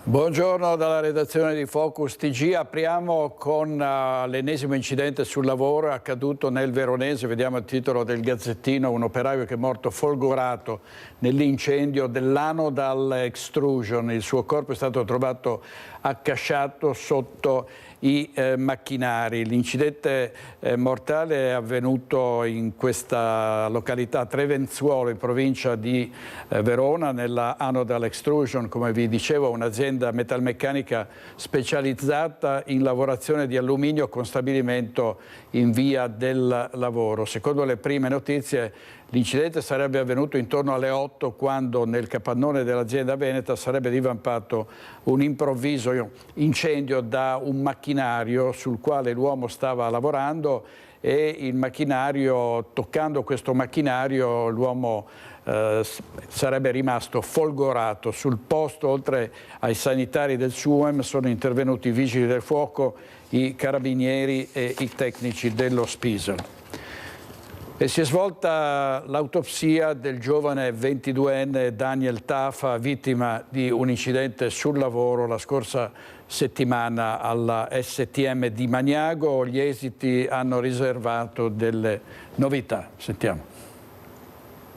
Buongiorno dalla redazione di Focus TG. Apriamo con l'ennesimo incidente sul lavoro accaduto nel Veronese. Vediamo il titolo del Gazzettino: un operaio che è morto folgorato nell'incendio dell'Anodal Extrusion. Il suo corpo è stato trovato accasciato sotto i macchinari. L'incidente mortale è avvenuto in questa località Trevenzuolo, in provincia di Verona, nella Anodal Extrusion, come vi dicevo, un'azienda metalmeccanica specializzata in lavorazione di alluminio con stabilimento in via del lavoro. Secondo le prime notizie, l'incidente sarebbe avvenuto intorno alle 8, quando nel capannone dell'azienda veneta sarebbe divampato un improvviso incendio da un macchinario sul quale l'uomo stava lavorando, e il macchinario, toccando questo macchinario, l'uomo sarebbe rimasto folgorato. Sul posto, oltre ai sanitari del SUEM, sono intervenuti i vigili del fuoco, i carabinieri e i tecnici dello Spisal. E si è svolta l'autopsia del giovane 22enne Daniel Tafa, vittima di un incidente sul lavoro la scorsa settimana alla STM di Magnago. Gli esiti hanno riservato delle novità. Sentiamo.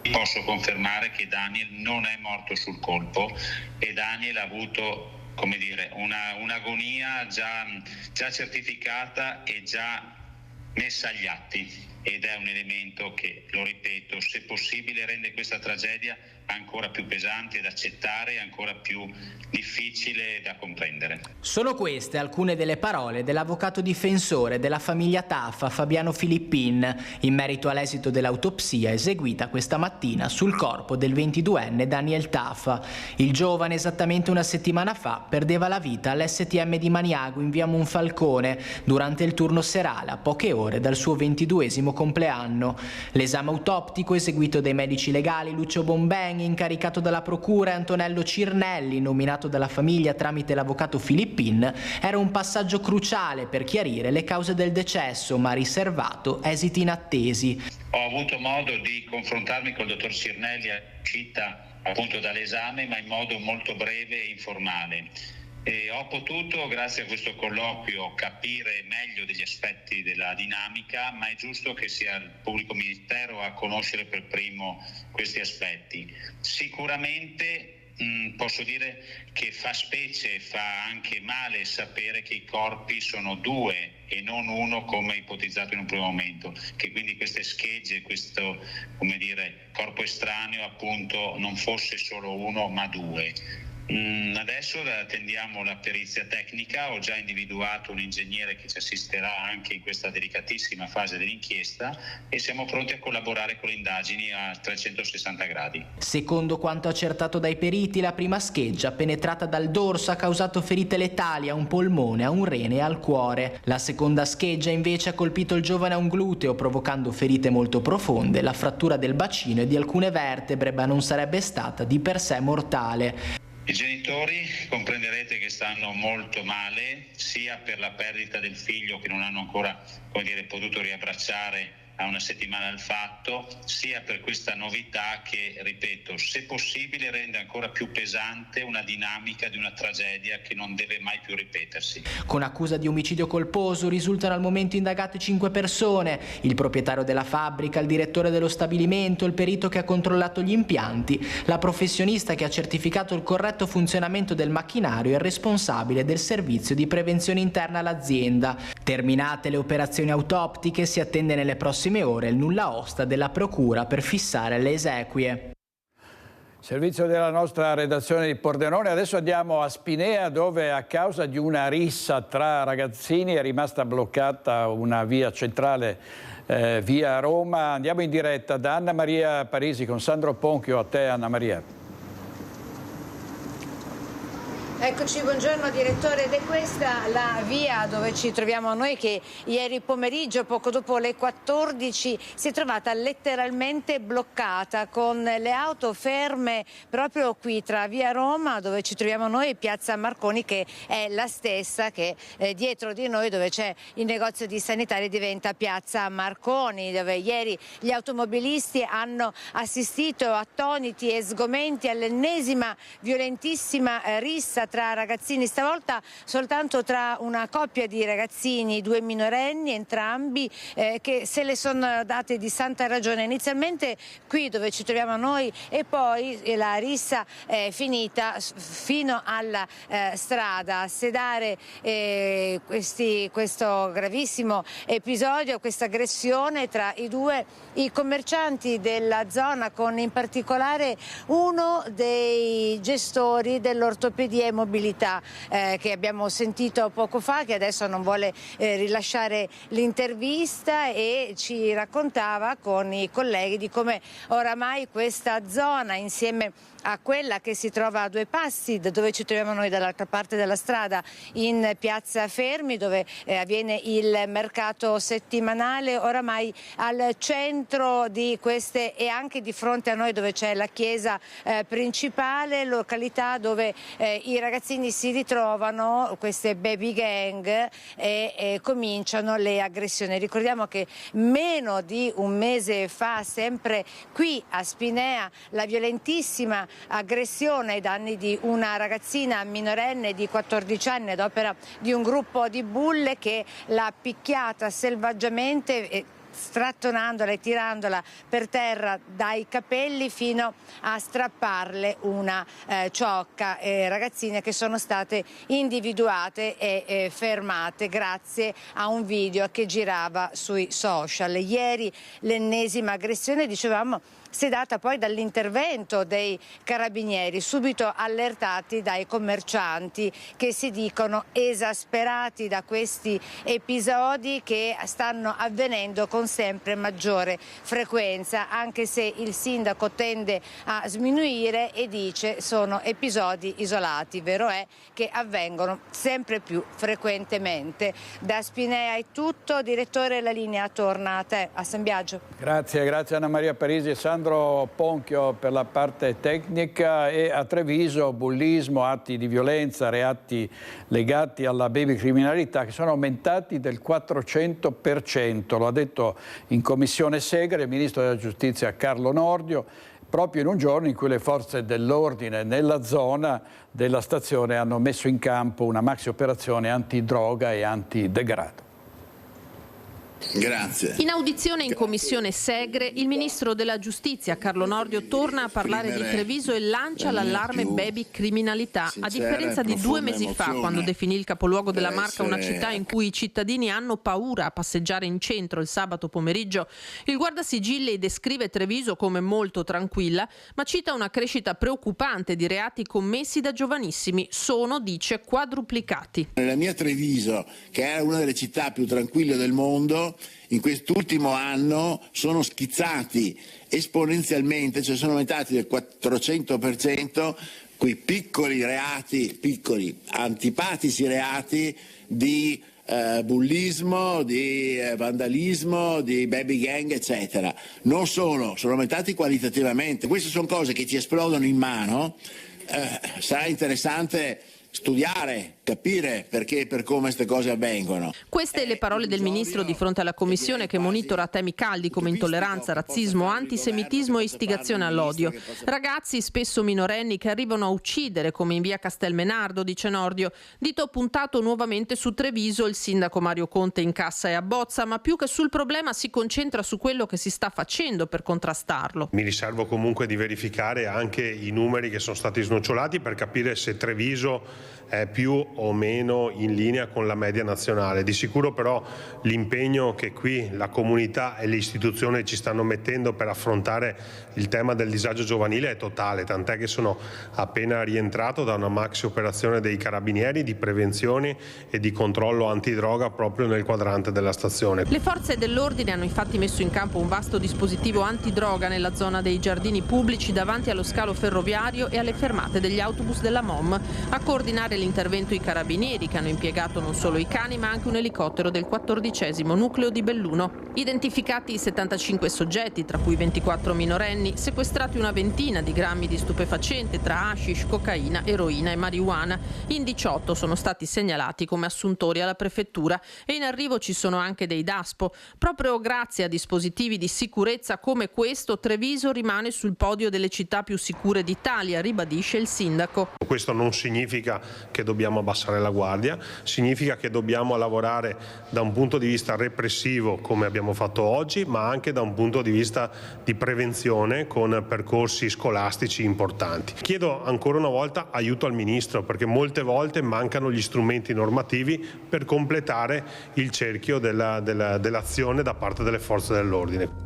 Posso confermare che Daniel non è morto sul colpo e Daniel ha avuto, come dire, un'agonia già certificata e già messa agli atti, ed è un elemento che, lo ripeto, se possibile rende questa tragedia ancora più pesante da accettare e ancora più difficile da comprendere. Sono queste alcune delle parole dell'avvocato difensore della famiglia Tafa, Fabiano Filippin, in merito all'esito dell'autopsia eseguita questa mattina sul corpo del 22enne Daniel Tafa. Il giovane, esattamente una settimana fa, perdeva la vita all'STM di Magnago in via Monfalcone durante il turno serale, a poche ore dal suo 22esimo compleanno. L'esame autoptico eseguito dai medici legali Lucio Bomben, incaricato dalla procura, e Antonello Cirnelli, nominato dalla famiglia tramite l'avvocato Filippin, era un passaggio cruciale per chiarire le cause del decesso, ma riservato esiti inattesi. Ho avuto modo di confrontarmi col dottor Cirnelli all'uscita appunto dall'esame, ma in modo molto breve e informale. E ho potuto, grazie a questo colloquio, capire meglio degli aspetti della dinamica, ma è giusto che sia il pubblico ministero a conoscere per primo questi aspetti. Sicuramente posso dire che fa specie e fa anche male sapere che i corpi sono due e non uno, come ipotizzato in un primo momento, che quindi queste schegge, questo, come dire, corpo estraneo appunto non fosse solo uno ma due. Adesso attendiamo la perizia tecnica. Ho già individuato un ingegnere che ci assisterà anche in questa delicatissima fase dell'inchiesta e siamo pronti a collaborare con le indagini a 360 gradi. Secondo quanto accertato dai periti, la prima scheggia, penetrata dal dorso, ha causato ferite letali a un polmone, a un rene e al cuore. La seconda scheggia invece ha colpito il giovane a un gluteo, provocando ferite molto profonde, la frattura del bacino e di alcune vertebre, ma non sarebbe stata di per sé mortale. I genitori comprenderete che stanno molto male, sia per la perdita del figlio che non hanno ancora, come dire, potuto riabbracciare a una settimana dal fatto, sia per questa novità che, ripeto, se possibile rende ancora più pesante una dinamica di una tragedia che non deve mai più ripetersi. Con accusa di omicidio colposo risultano al momento indagate 5 persone: il proprietario della fabbrica, il direttore dello stabilimento, il perito che ha controllato gli impianti, la professionista che ha certificato il corretto funzionamento del macchinario e il responsabile del servizio di prevenzione interna all'azienda. Terminate le operazioni autoptiche, si attende nelle prossime ore il nulla osta della procura per fissare le esequie. Servizio della nostra redazione di Pordenone. Adesso andiamo a Spinea, dove a causa di una rissa tra ragazzini è rimasta bloccata una via centrale, via Roma. Andiamo in diretta da Anna Maria Parisi con Sandro Ponchio. A te, Anna Maria. Eccoci, buongiorno direttore. Ed è questa la via dove ci troviamo noi, che ieri pomeriggio, poco dopo le 14, si è trovata letteralmente bloccata, con le auto ferme proprio qui tra via Roma, dove ci troviamo noi, e piazza Marconi, che è la stessa che dietro di noi, dove c'è il negozio di sanitari, diventa piazza Marconi, dove ieri gli automobilisti hanno assistito attoniti e sgomenti all'ennesima violentissima rissa tra ragazzini, stavolta soltanto tra una coppia di ragazzini, 2 minorenni, entrambi che se le sono date di santa ragione. Inizialmente qui dove ci troviamo noi e poi la rissa è finita fino alla strada a sedare questo gravissimo episodio, questa aggressione tra i commercianti della zona, con in particolare uno dei gestori dell'ortopedia e mobilità che abbiamo sentito poco fa, che adesso non vuole rilasciare l'intervista, e ci raccontava con i colleghi di come oramai questa zona, insieme a quella che si trova a 2 passi da dove ci troviamo noi, dall'altra parte della strada, in piazza Fermi, dove avviene il mercato settimanale, oramai al centro di queste, e anche di fronte a noi dove c'è la chiesa principale, località dove i ragazzini si ritrovano, queste baby gang, e cominciano le aggressioni. Ricordiamo che meno di un mese fa, sempre qui a Spinea, la violentissima aggressione ai danni di una ragazzina minorenne di 14 anni ad opera di un gruppo di bulle che l'ha picchiata selvaggiamente, strattonandola e tirandola per terra dai capelli fino a strapparle una ciocca. Ragazzine che sono state individuate e fermate grazie a un video che girava sui social. Ieri l'ennesima aggressione, dicevamo, sedata poi dall'intervento dei carabinieri, subito allertati dai commercianti che si dicono esasperati da questi episodi che stanno avvenendo con sempre maggiore frequenza, anche se il sindaco tende a sminuire e dice sono episodi isolati. Vero è che avvengono sempre più frequentemente. Da Spinea è tutto. Direttore, la linea torna a te, a San Biagio. Grazie Anna Maria Parisi e Sandro Ponchio per la parte tecnica. E a Treviso bullismo, atti di violenza, reati legati alla babycriminalità che sono aumentati del 400%, lo ha detto in commissione Segre il ministro della giustizia Carlo Nordio, proprio in un giorno in cui le forze dell'ordine nella zona della stazione hanno messo in campo una maxi operazione antidroga e antidegrado. Grazie. In audizione in commissione Segre, il ministro della giustizia Carlo Nordio torna a parlare di Treviso e lancia l'allarme baby criminalità. A differenza di 2 mesi fa, quando definì il capoluogo della Marca una città in cui i cittadini hanno paura a passeggiare in centro il sabato pomeriggio, il guardasigilli descrive Treviso come molto tranquilla, ma cita una crescita preoccupante di reati commessi da giovanissimi. Sono, dice, quadruplicati. Nella mia Treviso, che è una delle città più tranquille del mondo, in quest'ultimo anno sono schizzati esponenzialmente, cioè sono aumentati del 400% quei piccoli reati, antipatici reati di bullismo, di vandalismo, di baby gang, eccetera. Non solo, sono aumentati qualitativamente. Queste sono cose che ci esplodono in mano. Sarà interessante studiare, capire perché e per come queste cose avvengono. Queste le parole del ministro di fronte alla commissione che monitora temi caldi come intolleranza, razzismo, antisemitismo e istigazione all'odio. Ragazzi, spesso minorenni, che arrivano a uccidere, come in via Castelmenardo, dice Nordio. Dito puntato nuovamente su Treviso, il sindaco Mario Conte incassa e abbozza, ma più che sul problema si concentra su quello che si sta facendo per contrastarlo. Mi riservo comunque di verificare anche i numeri che sono stati snocciolati per capire se Treviso è più o meno in linea con la media nazionale. Di sicuro però l'impegno che qui la comunità e le istituzioni ci stanno mettendo per affrontare il tema del disagio giovanile è totale, tant'è che sono appena rientrato da una maxi operazione dei carabinieri di prevenzione e di controllo antidroga proprio nel quadrante della stazione. Le forze dell'ordine hanno infatti messo in campo un vasto dispositivo antidroga nella zona dei giardini pubblici davanti allo scalo ferroviario e alle fermate degli autobus della MOM. A coordinare l'intervento i carabinieri, che hanno impiegato non solo i cani ma anche un elicottero del 14° nucleo di Belluno. Identificati 75 soggetti, tra cui 24 minorenni, sequestrati una ventina di grammi di stupefacente tra hashish, cocaina, eroina e marijuana. In 18 sono stati segnalati come assuntori alla prefettura e in arrivo ci sono anche dei DASPO. Proprio grazie a dispositivi di sicurezza come questo, Treviso rimane sul podio delle città più sicure d'Italia, ribadisce il sindaco. Questo non significa significa che dobbiamo abbassare la guardia, significa che dobbiamo lavorare da un punto di vista repressivo come abbiamo fatto oggi, ma anche da un punto di vista di prevenzione con percorsi scolastici importanti. Chiedo ancora una volta aiuto al Ministro, perché molte volte mancano gli strumenti normativi per completare il cerchio dell'azione da parte delle forze dell'ordine.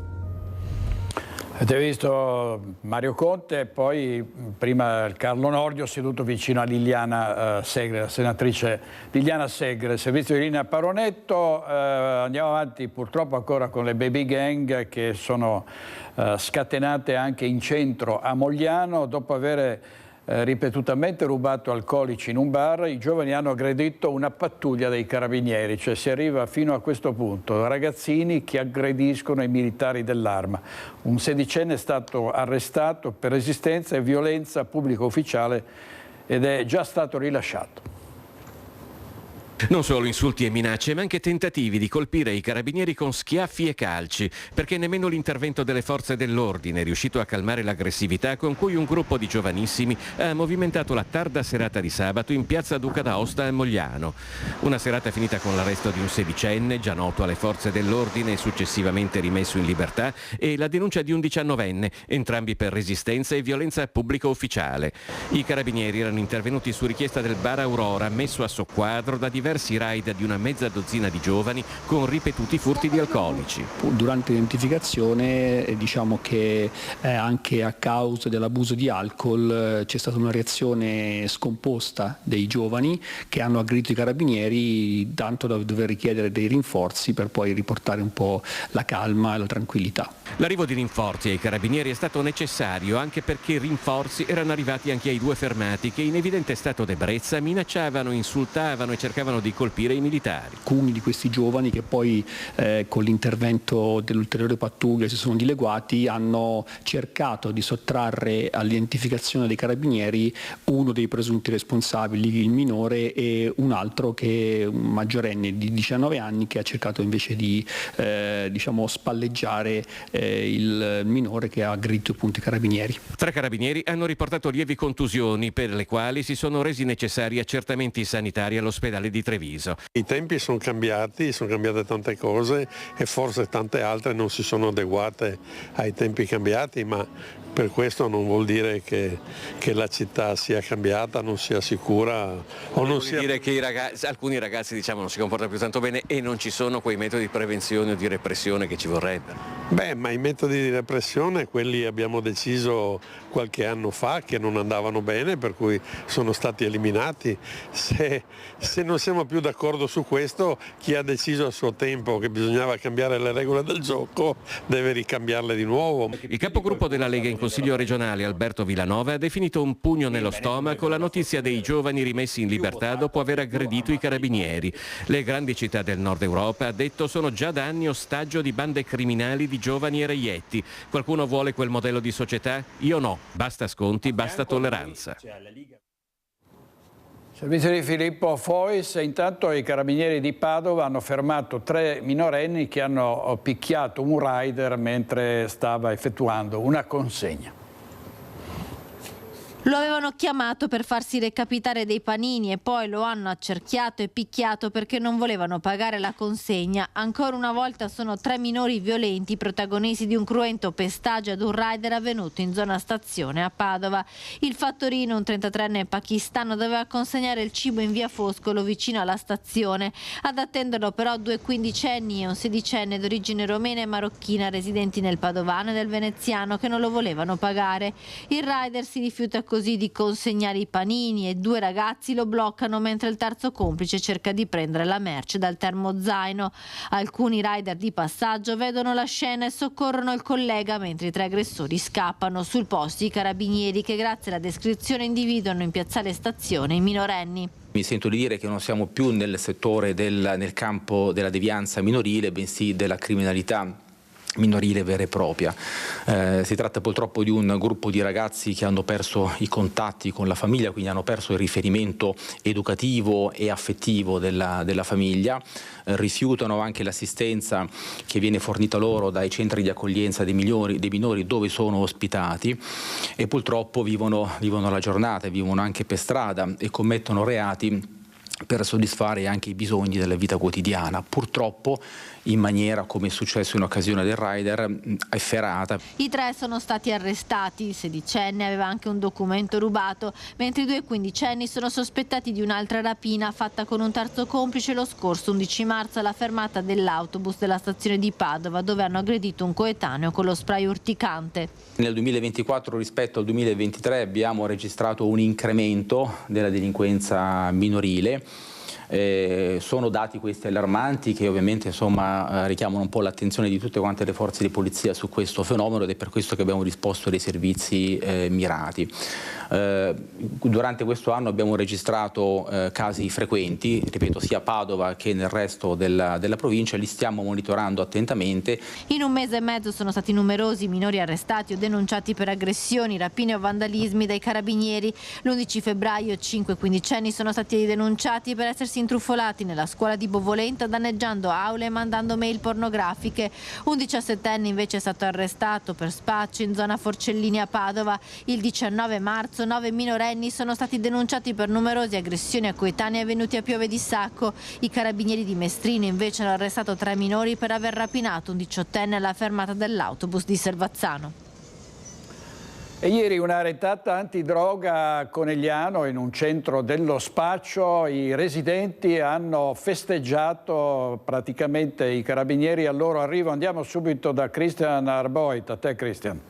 Avete visto Mario Conte e poi prima Carlo Nordio seduto vicino a Liliana Segre, la senatrice Liliana Segre, servizio di linea Paronetto. Andiamo avanti purtroppo ancora con le baby gang che sono scatenate anche in centro a Mogliano. Dopo aver ripetutamente rubato alcolici in un bar, i giovani hanno aggredito una pattuglia dei carabinieri, cioè si arriva fino a questo punto, ragazzini che aggrediscono i militari dell'Arma. Un sedicenne è stato arrestato per resistenza e violenza pubblico ufficiale ed è già stato rilasciato. Non solo insulti e minacce, ma anche tentativi di colpire i carabinieri con schiaffi e calci, perché nemmeno l'intervento delle forze dell'ordine è riuscito a calmare l'aggressività con cui un gruppo di giovanissimi ha movimentato la tarda serata di sabato in piazza Duca d'Aosta a Mogliano. Una serata finita con l'arresto di un sedicenne, già noto alle forze dell'ordine e successivamente rimesso in libertà, e la denuncia di un 19enne, entrambi per resistenza e violenza pubblico ufficiale. I carabinieri erano intervenuti su richiesta del bar Aurora, messo a soqquadro da diversi raid di una mezza dozzina di giovani con ripetuti furti di alcolici. Durante l'identificazione diciamo che anche a causa dell'abuso di alcol c'è stata una reazione scomposta dei giovani che hanno aggredito i carabinieri, tanto da dover richiedere dei rinforzi per poi riportare un po' la calma e la tranquillità. L'arrivo di rinforzi ai carabinieri è stato necessario anche perché rinforzi erano arrivati anche ai due fermati che in evidente stato d'ebbrezza minacciavano, insultavano e cercavano di colpire i militari. Alcuni di questi giovani che poi con l'intervento dell'ulteriore pattuglia si sono dileguati hanno cercato di sottrarre all'identificazione dei carabinieri uno dei presunti responsabili, il minore, e un altro che è un maggiorenne di 19 anni che ha cercato invece di diciamo spalleggiare il minore che ha aggredito appunto i carabinieri. 3 carabinieri hanno riportato lievi contusioni per le quali si sono resi necessari accertamenti sanitari all'ospedale di Treviso. I tempi sono cambiate tante cose e forse tante altre non si sono adeguate ai tempi cambiati, ma per questo non vuol dire che la città sia cambiata, non sia sicura o non sia... dire che alcuni ragazzi diciamo non si comportano più tanto bene e non ci sono quei metodi di prevenzione o di repressione che ci vorrebbero. Beh, ma i metodi di repressione quelli abbiamo deciso qualche anno fa che non andavano bene, per cui sono stati eliminati. Se non siamo più d'accordo su questo, chi ha deciso a suo tempo che bisognava cambiare le regole del gioco deve ricambiarle di nuovo. Il capogruppo della Lega in Consiglio regionale, Alberto Villanova, ha definito un pugno nello stomaco la notizia dei giovani rimessi in libertà dopo aver aggredito i carabinieri. Le grandi città del nord Europa, ha detto, sono già da anni ostaggio di bande criminali di giovani e reietti. Qualcuno vuole quel modello di società? Io no. Basta sconti, basta tolleranza. Servizio di Filippo Fois. Intanto i carabinieri di Padova hanno fermato 3 minorenni che hanno picchiato un rider mentre stava effettuando una consegna. Lo avevano chiamato per farsi recapitare dei panini e poi lo hanno accerchiato e picchiato perché non volevano pagare la consegna. Ancora una volta sono 3 minori violenti, protagonisti di un cruento pestaggio ad un rider avvenuto in zona stazione a Padova. Il fattorino, un 33enne pakistano, doveva consegnare il cibo in via Foscolo vicino alla stazione. Ad attenderlo però 2 quindicenni e un sedicenne d'origine romena e marocchina residenti nel padovano e del veneziano che non lo volevano pagare. Il rider si rifiuta così di consegnare i panini e 2 ragazzi lo bloccano mentre il terzo complice cerca di prendere la merce dal termozaino. Alcuni rider di passaggio vedono la scena e soccorrono il collega mentre i 3 aggressori scappano. Sul posto i carabinieri che grazie alla descrizione individuano in piazzale stazione i minorenni. Mi sento di dire che non siamo più nel settore nel campo della devianza minorile, bensì della criminalità minorile vera e propria. Si tratta purtroppo di un gruppo di ragazzi che hanno perso i contatti con la famiglia, quindi hanno perso il riferimento educativo e affettivo della famiglia, rifiutano anche l'assistenza che viene fornita loro dai centri di accoglienza dei minori dove sono ospitati, e purtroppo vivono la giornata, vivono anche per strada e commettono reati per soddisfare anche i bisogni della vita quotidiana, purtroppo in maniera, come è successo in occasione del rider, efferata. I 3 sono stati arrestati, il 16enne aveva anche un documento rubato, mentre i 2 quindicenni sono sospettati di un'altra rapina fatta con un terzo complice lo scorso 11 marzo alla fermata dell'autobus della stazione di Padova, dove hanno aggredito un coetaneo con lo spray urticante. Nel 2024 rispetto al 2023 abbiamo registrato un incremento della delinquenza minorile. Sono dati questi allarmanti che ovviamente richiamano un po' l'attenzione di tutte quante le forze di polizia su questo fenomeno, ed è per questo che abbiamo disposto dei servizi mirati. Durante questo anno abbiamo registrato casi frequenti, ripeto, sia a Padova che nel resto della provincia, li stiamo monitorando attentamente. In un mese e mezzo sono stati numerosi i minori arrestati o denunciati per aggressioni, rapine o vandalismi dai carabinieri. L'11 febbraio 5 quindicenni sono stati denunciati per essersi intrufolati nella scuola di Bovolenta, danneggiando aule e mandando mail pornografiche. Un 17enne invece è stato arrestato per spaccio in zona Forcellini a Padova. Il 19 marzo 9 minorenni sono stati denunciati per numerose aggressioni a coetanei avvenuti a Piove di Sacco. I carabinieri di Mestrino invece hanno arrestato 3 minori per aver rapinato un 18enne alla fermata dell'autobus di Servazzano. E ieri una retata antidroga a Conegliano, in un centro dello spaccio. I residenti hanno festeggiato praticamente i carabinieri al loro arrivo. Andiamo subito da Christian Arboit. A te, Christian.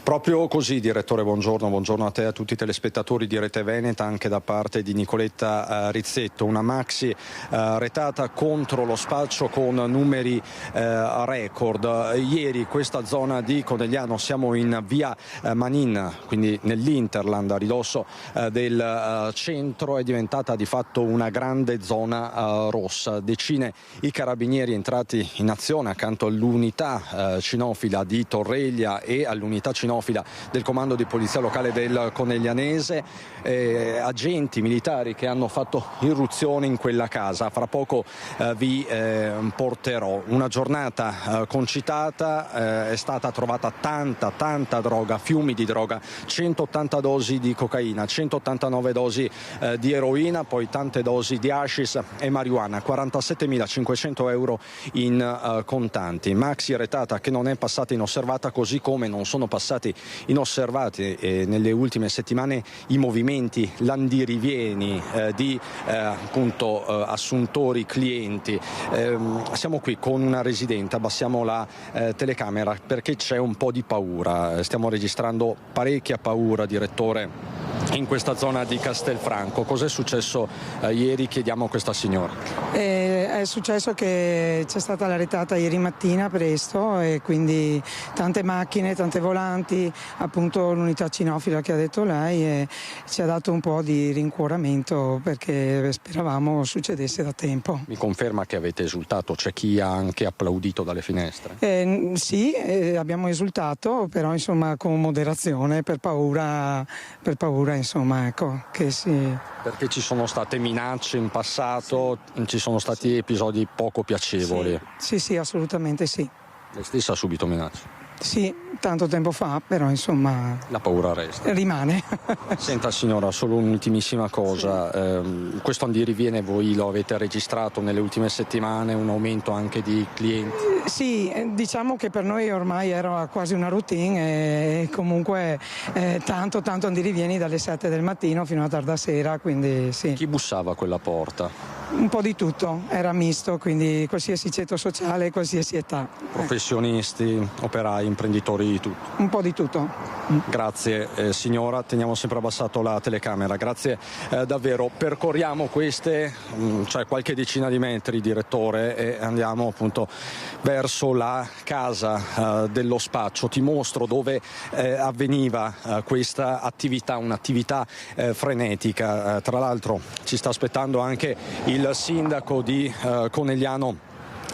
Proprio così, direttore, buongiorno a te e a tutti i telespettatori di Rete Veneta, anche da parte di Nicoletta Rizzetto. Una maxi retata contro lo spaccio con numeri record. Ieri questa zona di Conegliano, siamo in via Manin, quindi nell'Interland, a ridosso del centro, è diventata di fatto una grande zona rossa. Decine i carabinieri entrati in azione accanto all'unità cinofila di Torreglia e all'unità cinofila del comando di polizia locale del Coneglianese, agenti militari che hanno fatto irruzione in quella casa. Fra poco vi porterò. Una giornata concitata, è stata trovata tanta droga, fiumi di droga, 180 dosi di cocaina, 189 dosi di eroina, poi tante dosi di hashish e marijuana, 47.500 euro in contanti. Maxi retata che non è passata inosservata, così come non sono passati inosservati nelle ultime settimane i movimenti, l'andirivieni di appunto assuntori, clienti. Siamo qui con una residente, abbassiamo la telecamera perché c'è un po' di paura. Stiamo registrando parecchia paura, direttore, in questa zona di Castelfranco. Cos'è successo ieri? Chiediamo a questa signora. È successo che c'è stata la retata ieri mattina presto, e quindi tante macchine, tante volanti, appunto l'unità cinofila che ha detto lei, e ci ha dato un po' di rincuoramento perché speravamo succedesse da tempo. Mi conferma che avete esultato? C'è chi ha anche applaudito dalle finestre? Sì, abbiamo esultato, però insomma con moderazione, per paura insomma, ecco, che sì. Perché ci sono state minacce in passato, ci sono stati episodi poco piacevoli. Sì, assolutamente sì. Lei stessa ha subito minacce? Sì, tanto tempo fa, però insomma la paura resta. Rimane. Senta signora, solo un'ultimissima cosa. Sì. Questo andiriviene voi lo avete registrato nelle ultime settimane, un aumento anche di clienti? Sì, diciamo che per noi ormai era quasi una routine, e comunque tanto andirivieni dalle 7 del mattino fino a tarda sera, quindi sì. Chi bussava a quella porta? Un po' di tutto, era misto, quindi qualsiasi ceto sociale, qualsiasi età. Professionisti, operai, imprenditori, di tutto? Un po' di tutto. Grazie signora, teniamo sempre abbassato la telecamera, grazie davvero. Percorriamo queste, cioè qualche decina di metri, direttore, e andiamo appunto verso la casa dello spaccio. Ti mostro dove avveniva questa attività, un'attività frenetica. Tra l'altro ci sta aspettando anche il sindaco di Conegliano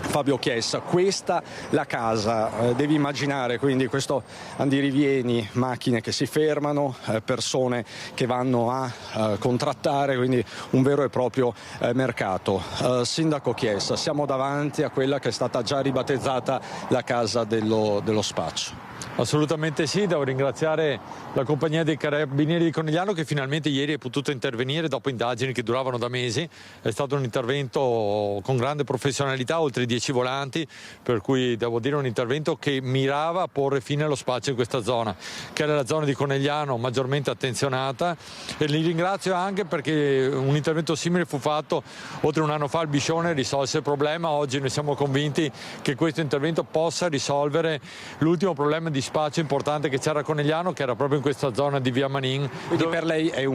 Fabio Chiesa. Questa la casa, devi immaginare quindi questo andirivieni, macchine che si fermano, persone che vanno a contrattare, quindi un vero e proprio mercato. Sindaco Chiesa, siamo davanti a quella che è stata già ribattezzata la casa dello spaccio. Assolutamente sì, devo ringraziare la compagnia dei Carabinieri di Conegliano che finalmente ieri è potuta intervenire dopo indagini che duravano da mesi. È stato un intervento con grande professionalità, oltre 10 volanti, per cui devo dire un intervento che mirava a porre fine allo spaccio in questa zona, che era la zona di Conegliano maggiormente attenzionata, e li ringrazio anche perché un intervento simile fu fatto oltre un anno fa al Biscione, risolse il problema. Oggi noi siamo convinti che questo intervento possa risolvere l'ultimo problema di spaccio importante che c'era a Conegliano, che era proprio in questa zona di via Manin. Quindi per lei è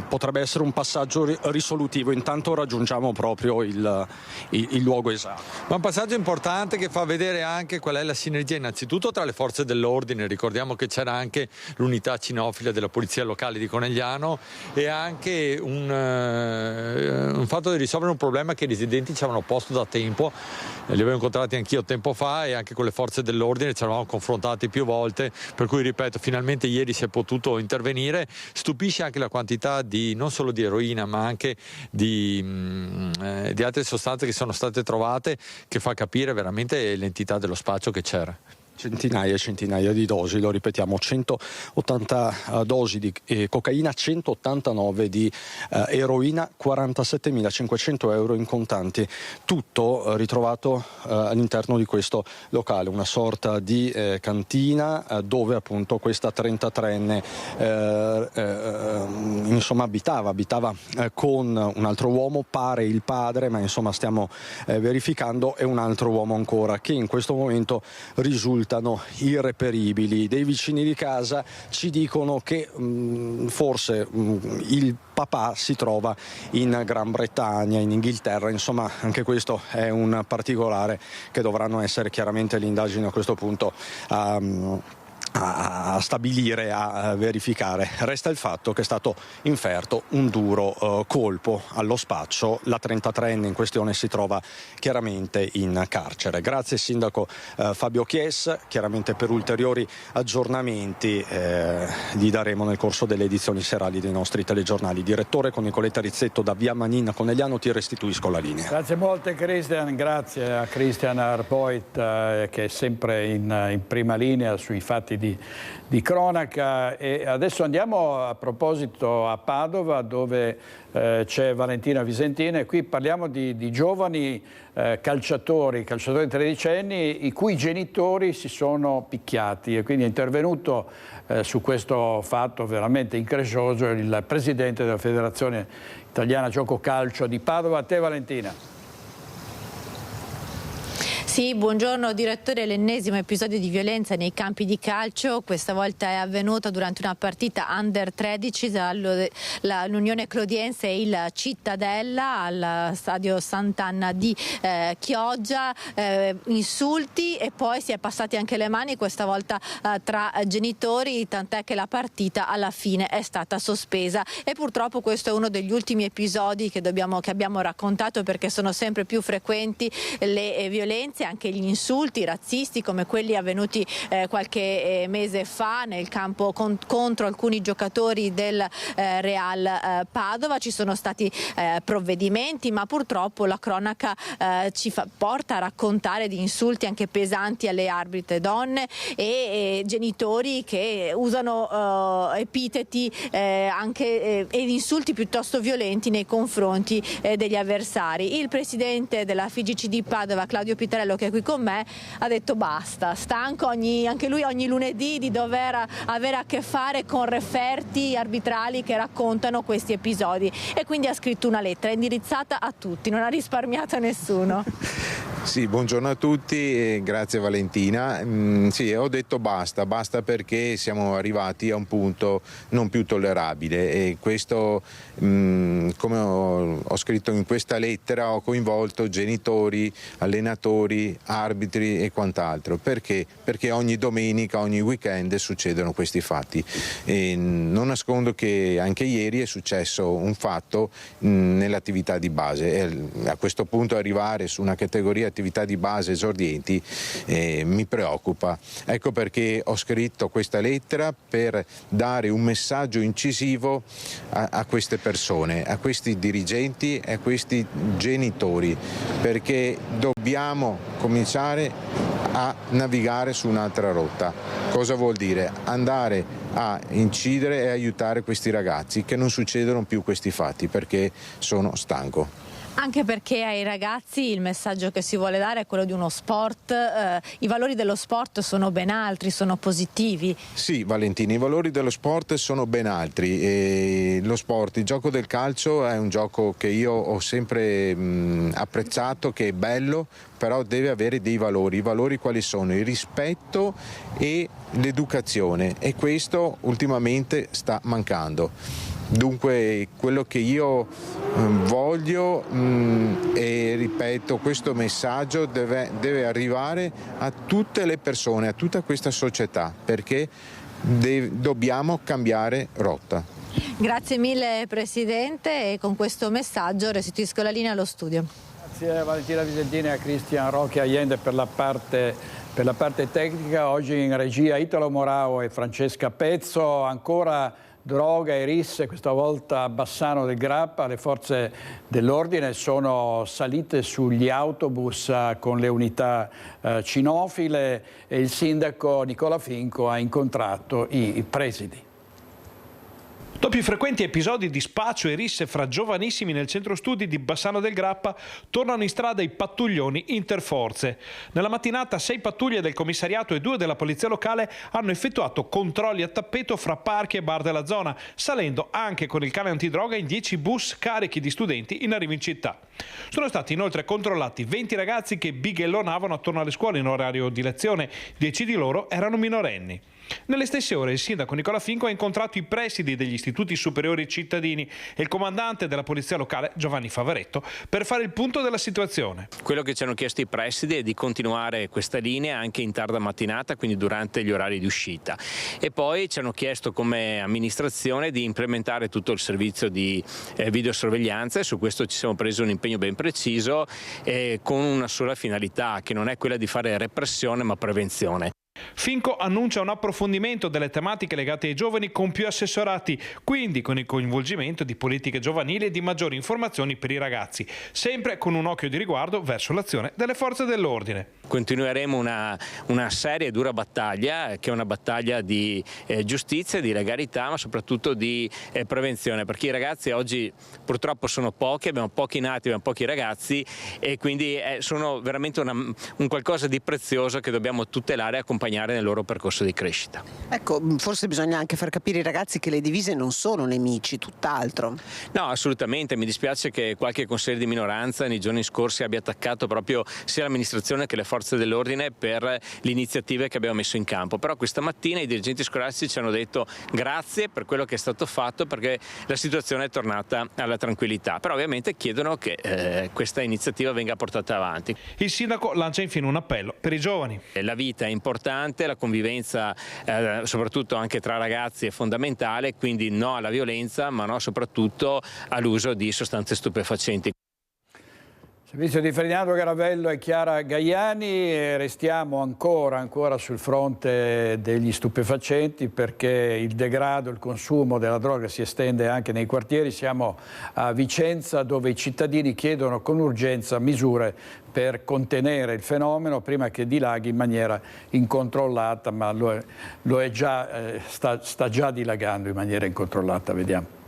potrebbe essere un passaggio risolutivo, intanto raggiungiamo proprio il luogo esatto. Ma un passaggio importante che fa vedere anche qual è la sinergia innanzitutto tra le forze dell'ordine. Ricordiamo che c'era anche l'unità cinofila della polizia locale di Conegliano e anche un fatto di risolvere un problema che i residenti ci avevano posto da tempo. Li avevo incontrati anch'io tempo fa e anche con le forze dell'ordine ci eravamo confrontati più volte, per cui ripeto, finalmente ieri si è potuto intervenire. Stupisce anche la quantità non solo di eroina ma anche di altre sostanze che sono state trovate, che fa capire veramente l'entità dello spaccio che c'era. Centinaia e centinaia di dosi, lo ripetiamo, 180 dosi di cocaina, 189 di eroina, 47.500 euro in contanti, tutto ritrovato all'interno di questo locale, una sorta di cantina dove appunto questa 33enne insomma abitava con un altro uomo, pare il padre, ma insomma stiamo verificando, e un altro uomo ancora che in questo momento risultano irreperibili. Dei vicini di casa ci dicono che forse il papà si trova in Gran Bretagna, in Inghilterra, insomma anche questo è un particolare che dovranno essere chiaramente le indagini a questo punto a stabilire, a verificare. Resta il fatto che è stato inferto un duro colpo allo spaccio. La 33enne in questione si trova chiaramente in carcere. Grazie sindaco Fabio Chiesa, chiaramente per ulteriori aggiornamenti li daremo nel corso delle edizioni serali dei nostri telegiornali. Direttore, con Nicoletta Rizzetto da via Manin Conegliano, ti restituisco la linea. Grazie molte Cristian, grazie a Cristian Arpoit che è sempre in prima linea sui fatti di cronaca. E adesso andiamo a proposito a Padova, dove c'è Valentina Visentina, e qui parliamo di giovani calciatori tredicenni i cui genitori si sono picchiati, e quindi è intervenuto su questo fatto veramente increscioso il presidente della Federazione Italiana Gioco Calcio di Padova. A te Valentina. Sì, buongiorno direttore. L'ennesimo episodio di violenza nei campi di calcio, questa volta è avvenuta durante una partita under 13 l'Unione Clodiense e il Cittadella al stadio Sant'Anna di Chioggia, insulti e poi si è passati anche le mani, questa volta tra genitori, tant'è che la partita alla fine è stata sospesa. E purtroppo questo è uno degli ultimi episodi che abbiamo raccontato, perché sono sempre più frequenti le violenze, anche gli insulti razzisti come quelli avvenuti qualche mese fa nel campo contro alcuni giocatori del Real Padova. Ci sono stati provvedimenti, ma purtroppo la cronaca porta a raccontare di insulti anche pesanti alle arbitre donne e genitori che usano epiteti e insulti piuttosto violenti nei confronti degli avversari. Il presidente della FIGC di Padova, Claudio Pitarello, che è qui con me, ha detto basta, stanco anche lui ogni lunedì di dover avere a che fare con referti arbitrali che raccontano questi episodi, e quindi ha scritto una lettera indirizzata a tutti, non ha risparmiato a nessuno. Sì, buongiorno a tutti e grazie Valentina. Sì, ho detto basta perché siamo arrivati a un punto non più tollerabile e questo, come ho scritto in questa lettera, ho coinvolto genitori, allenatori, arbitri e quant'altro. Perché? Perché ogni domenica, ogni weekend succedono questi fatti. E non nascondo che anche ieri è successo un fatto nell'attività di base e a questo punto arrivare su una categoria attività di base esordienti mi preoccupa. Ecco perché ho scritto questa lettera, per dare un messaggio incisivo a queste persone, a questi dirigenti e a questi genitori, perché dobbiamo cominciare a navigare su un'altra rotta. Cosa vuol dire? Andare a incidere e aiutare questi ragazzi, che non succedono più questi fatti, perché sono stanco. Anche perché ai ragazzi il messaggio che si vuole dare è quello di uno sport, i valori dello sport sono ben altri, sono positivi. Sì Valentina, i valori dello sport sono ben altri e lo sport, il gioco del calcio è un gioco che io ho sempre apprezzato, che è bello, però deve avere dei valori. I valori quali sono? Il rispetto e l'educazione, e questo ultimamente sta mancando. Dunque quello che io voglio e ripeto, questo messaggio deve arrivare a tutte le persone, a tutta questa società, perché dobbiamo cambiare rotta. Grazie mille Presidente, e con questo messaggio restituisco la linea allo studio. Grazie a Valentina Visentini e a Cristian Roque Allende per la parte tecnica. Oggi in regia Italo Morao e Francesca Pezzo. Ancora droga e risse, questa volta a Bassano del Grappa. Le forze dell'ordine sono salite sugli autobus con le unità cinofile e il sindaco Nicola Finco ha incontrato i presidi. Dopo i frequenti episodi di spaccio e risse fra giovanissimi nel centro studi di Bassano del Grappa, tornano in strada i pattuglioni interforze. Nella mattinata 6 pattuglie del commissariato e 2 della polizia locale hanno effettuato controlli a tappeto fra parchi e bar della zona, salendo anche con il cane antidroga in 10 bus carichi di studenti in arrivo in città. Sono stati inoltre controllati 20 ragazzi che bighellonavano attorno alle scuole in orario di lezione, 10 di loro erano minorenni. Nelle stesse ore il sindaco Nicola Finco ha incontrato i presidi degli istituti superiori cittadini e il comandante della polizia locale Giovanni Favaretto per fare il punto della situazione. Quello che ci hanno chiesto i presidi è di continuare questa linea anche in tarda mattinata, quindi durante gli orari di uscita, e poi ci hanno chiesto come amministrazione di implementare tutto il servizio di videosorveglianza, e su questo ci siamo presi un impegno ben preciso con una sola finalità, che non è quella di fare repressione ma prevenzione. Finco annuncia un approfondimento delle tematiche legate ai giovani con più assessorati, quindi con il coinvolgimento di politiche giovanili e di maggiori informazioni per i ragazzi, sempre con un occhio di riguardo verso l'azione delle forze dell'ordine. Continueremo una seria e dura battaglia, che è una battaglia di giustizia, di legalità, ma soprattutto di prevenzione, perché i ragazzi oggi purtroppo sono pochi, abbiamo pochi nati, abbiamo pochi ragazzi, e quindi sono veramente un qualcosa di prezioso che dobbiamo tutelare e accompagnare nel loro percorso di crescita. Ecco, forse bisogna anche far capire ai ragazzi che le divise non sono nemici, tutt'altro. No, assolutamente, mi dispiace che qualche consigliere di minoranza nei giorni scorsi abbia attaccato proprio sia l'amministrazione che le forze dell'ordine per le iniziative che abbiamo messo in campo, però questa mattina i dirigenti scolastici ci hanno detto grazie per quello che è stato fatto, perché la situazione è tornata alla tranquillità, però ovviamente chiedono che questa iniziativa venga portata avanti. Il sindaco lancia infine un appello per i giovani. La vita è importante, la convivenza soprattutto anche tra ragazzi è fondamentale, quindi no alla violenza, ma no soprattutto all'uso di sostanze stupefacenti. Servizio di Ferdinando Garavello e Chiara Gaiani, e restiamo ancora sul fronte degli stupefacenti, perché il degrado, il consumo della droga si estende anche nei quartieri. Siamo a Vicenza, dove i cittadini chiedono con urgenza misure per contenere il fenomeno prima che dilaghi in maniera incontrollata, ma sta già dilagando in maniera incontrollata, vediamo.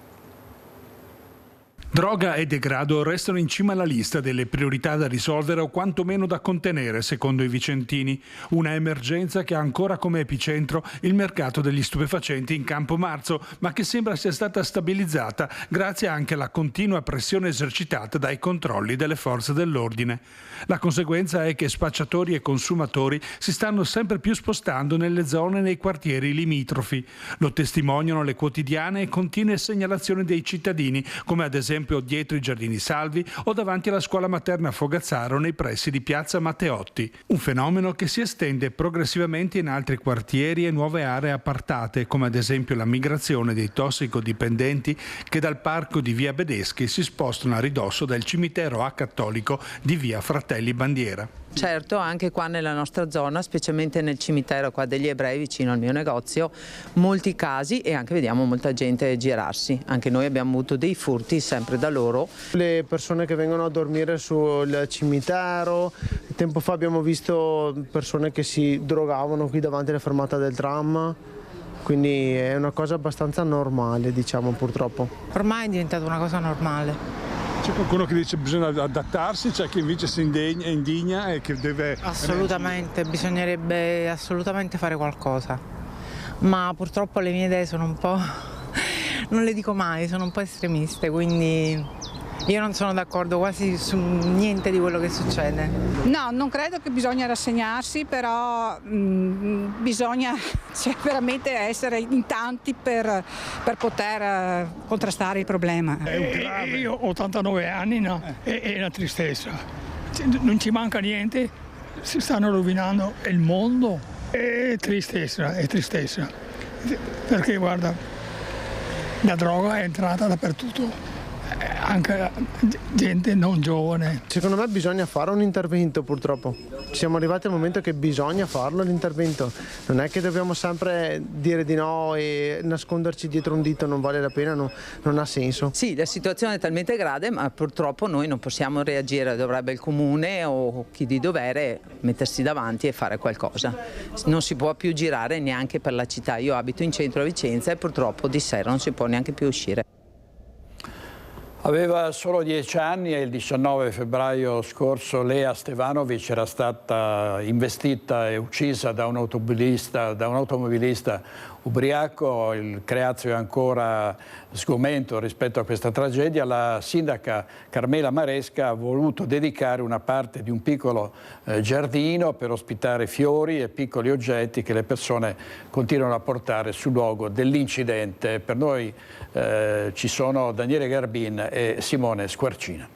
Droga e degrado restano in cima alla lista delle priorità da risolvere o quantomeno da contenere, secondo i vicentini. Una emergenza che ha ancora come epicentro il mercato degli stupefacenti in Campo Marzo, ma che sembra sia stata stabilizzata grazie anche alla continua pressione esercitata dai controlli delle forze dell'ordine. La conseguenza è che spacciatori e consumatori si stanno sempre più spostando nelle zone e nei quartieri limitrofi. Lo testimoniano le quotidiane e continue segnalazioni dei cittadini, come ad esempio dietro i Giardini Salvi o davanti alla scuola materna Fogazzaro nei pressi di piazza Matteotti. Un fenomeno che si estende progressivamente in altri quartieri e nuove aree appartate, come ad esempio la migrazione dei tossicodipendenti che dal parco di via Bedeschi si spostano a ridosso del cimitero acattolico di via Fratelli Bandiera. Certo, anche qua nella nostra zona, specialmente nel cimitero qua degli ebrei vicino al mio negozio, molti casi e anche vediamo molta gente girarsi. Anche noi abbiamo avuto dei furti sempre da loro. Le persone che vengono a dormire sul cimitero, tempo fa abbiamo visto persone che si drogavano qui davanti alla fermata del tram. Quindi è una cosa abbastanza normale, diciamo, purtroppo. Ormai è diventata una cosa normale. C'è qualcuno che dice che bisogna adattarsi, c'è chi invece si indigna e che deve... Assolutamente, bisognerebbe assolutamente fare qualcosa. Ma purtroppo le mie idee sono un po'... non le dico mai, sono un po' estremiste, quindi... Io non sono d'accordo quasi su niente di quello che succede. No, non credo che bisogna rassegnarsi, però bisogna veramente essere in tanti per poter contrastare il problema. Io ho 89 anni, no? È una tristezza. Non ci manca niente, si stanno rovinando il mondo. È tristezza. Perché guarda, la droga è entrata dappertutto. Anche gente non giovane. Secondo me bisogna fare un intervento, purtroppo. Siamo arrivati al momento che bisogna farlo l'intervento. Non è che dobbiamo sempre dire di no e nasconderci dietro un dito, non vale la pena, non ha senso. Sì, la situazione è talmente grave, ma purtroppo noi non possiamo reagire, dovrebbe il comune o chi di dovere mettersi davanti e fare qualcosa. Non si può più girare neanche per la città. Io abito in centro a Vicenza e purtroppo di sera non si può neanche più uscire. Aveva solo 10 anni e il 19 febbraio scorso Lea Stevanovic era stata investita e uccisa da un automobilista ubriaco. Il Creazio è ancora sgomento rispetto a questa tragedia. La sindaca Carmela Maresca ha voluto dedicare una parte di un piccolo giardino per ospitare fiori e piccoli oggetti che le persone continuano a portare sul luogo dell'incidente. Per noi ci sono Daniele Garbin e Simone Squarcina.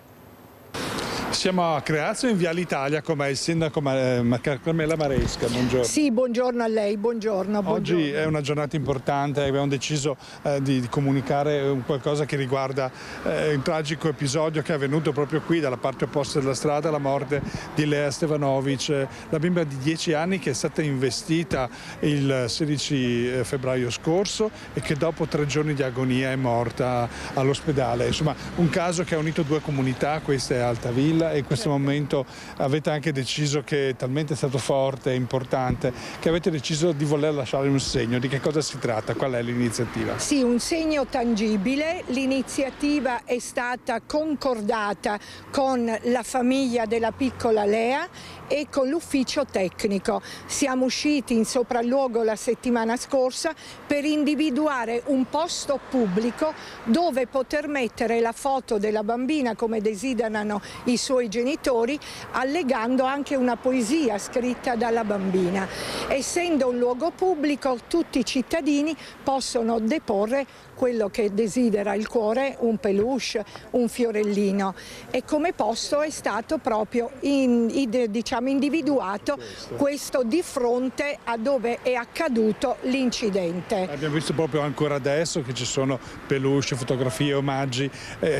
Siamo a Creazio in Viale Italia, come il sindaco Carmela Maresca. Buongiorno. Sì, buongiorno a lei, buongiorno. Oggi è una giornata importante, abbiamo deciso di comunicare qualcosa che riguarda un tragico episodio che è avvenuto proprio qui, dalla parte opposta della strada, la morte di Lea Stevanovic, la bimba di 10 anni che è stata investita il 16 febbraio scorso e che dopo 3 giorni di agonia è morta all'ospedale. Insomma, un caso che ha unito 2 comunità, questa è Altavilla, e in questo momento avete anche deciso, che è talmente stato forte e importante, che avete deciso di voler lasciare un segno. Di che cosa si tratta? Qual è l'iniziativa? Sì, un segno tangibile. L'iniziativa è stata concordata con la famiglia della piccola Lea e con l'ufficio tecnico. Siamo usciti in sopralluogo la settimana scorsa per individuare un posto pubblico dove poter mettere la foto della bambina come desiderano i suoi genitori, allegando anche una poesia scritta dalla bambina. Essendo un luogo pubblico, tutti i cittadini possono deporre quello che desidera il cuore, un peluche, un fiorellino, e come posto è stato proprio individuato questo di fronte a dove è accaduto l'incidente. Abbiamo visto proprio ancora adesso che ci sono peluche, fotografie, omaggi,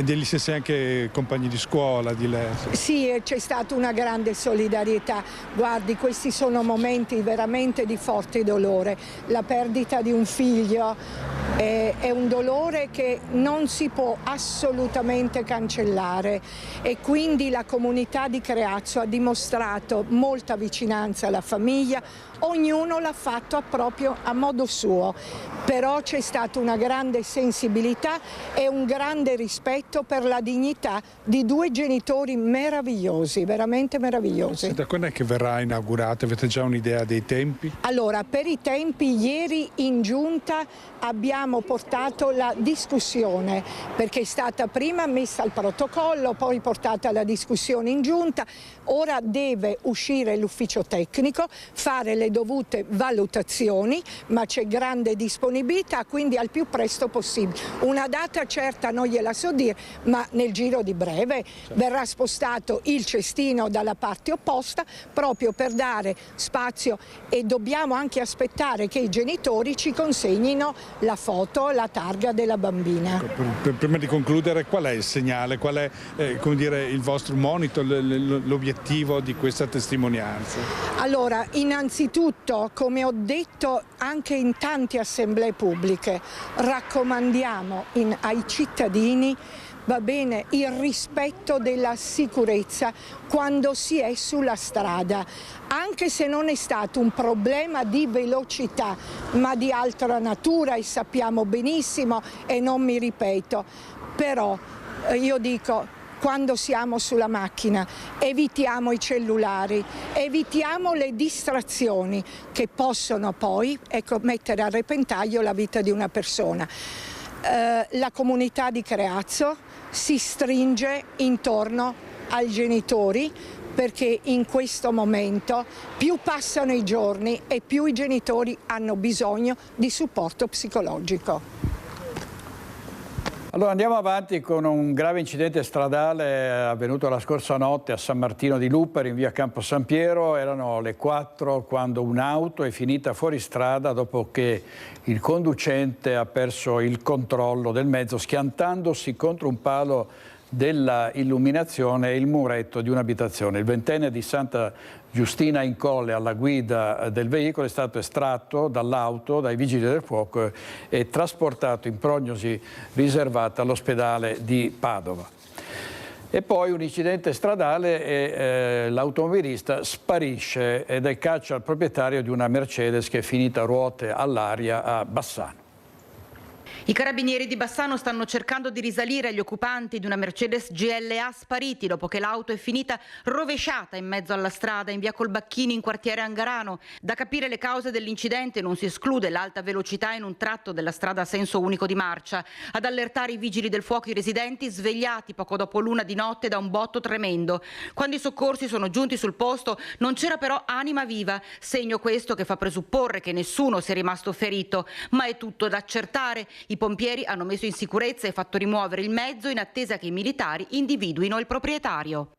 degli stessi anche compagni di scuola di lei. Sì, c'è stata una grande solidarietà. Guardi, questi sono momenti veramente di forte dolore. La perdita di un figlio è un dolore che non si può assolutamente cancellare, e quindi la comunità di Creazio ha dimostrato molta vicinanza alla famiglia, ognuno l'ha fatto proprio a modo suo, però c'è stata una grande sensibilità e un grande rispetto per la dignità di due genitori meravigliosi, veramente meravigliosi. Da quando è che verrà inaugurata? Avete già un'idea dei tempi? Allora, per i tempi, ieri in giunta abbiamo portato la discussione, perché è stata prima messa al protocollo, poi portata alla discussione in giunta, ora deve uscire l'ufficio tecnico, fare le dovute valutazioni, ma c'è grande disponibilità, quindi al più presto possibile. Una data certa non gliela so dire, ma nel giro di breve verrà spostato il cestino dalla parte opposta proprio per dare spazio, e dobbiamo anche aspettare che i genitori ci consegnino la foto, la targa della bambina. Prima di concludere, qual è il segnale, qual è come dire, il vostro monito, l'obiettivo di questa testimonianza? Allora, innanzitutto, come ho detto anche in tante assemblee pubbliche, raccomandiamo ai cittadini, va bene, il rispetto della sicurezza quando si è sulla strada, anche se non è stato un problema di velocità, ma di altra natura, e sappiamo benissimo, e non mi ripeto, però io dico, quando siamo sulla macchina evitiamo i cellulari, evitiamo le distrazioni che possono poi mettere a repentaglio la vita di una persona. La comunità di Creazzo si stringe intorno ai genitori, perché in questo momento più passano i giorni e più i genitori hanno bisogno di supporto psicologico. Allora andiamo avanti con un grave incidente stradale avvenuto la scorsa notte a San Martino di Lupari, in via Campo San Piero. Erano le 4 quando un'auto è finita fuori strada dopo che il conducente ha perso il controllo del mezzo, schiantandosi contro un palo della illuminazione e il muretto di un'abitazione. Il ventenne di Santa Giustina in Colle, alla guida del veicolo, è stato estratto dall'auto dai vigili del fuoco e trasportato in prognosi riservata all'ospedale di Padova. E poi un incidente stradale e l'automobilista sparisce ed è caccia al proprietario di una Mercedes che è finita a ruote all'aria a Bassano. I carabinieri di Bassano stanno cercando di risalire agli occupanti di una Mercedes GLA spariti dopo che l'auto è finita rovesciata in mezzo alla strada in via Colbacchini in quartiere Angarano. Da capire le cause dell'incidente non si esclude l'alta velocità in un tratto della strada a senso unico di marcia. Ad allertare i vigili del fuoco i residenti svegliati poco dopo l'1 di notte da un botto tremendo. Quando i soccorsi sono giunti sul posto non c'era però anima viva, segno questo che fa presupporre che nessuno sia rimasto ferito, ma è tutto da accertare. I pompieri hanno messo in sicurezza e fatto rimuovere il mezzo in attesa che i militari individuino il proprietario.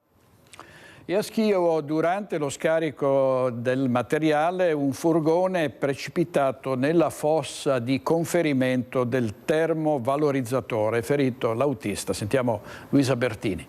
E a Schio, durante lo scarico del materiale, un furgone è precipitato nella fossa di conferimento del termovalorizzatore, ferito l'autista. Sentiamo Luisa Bertini.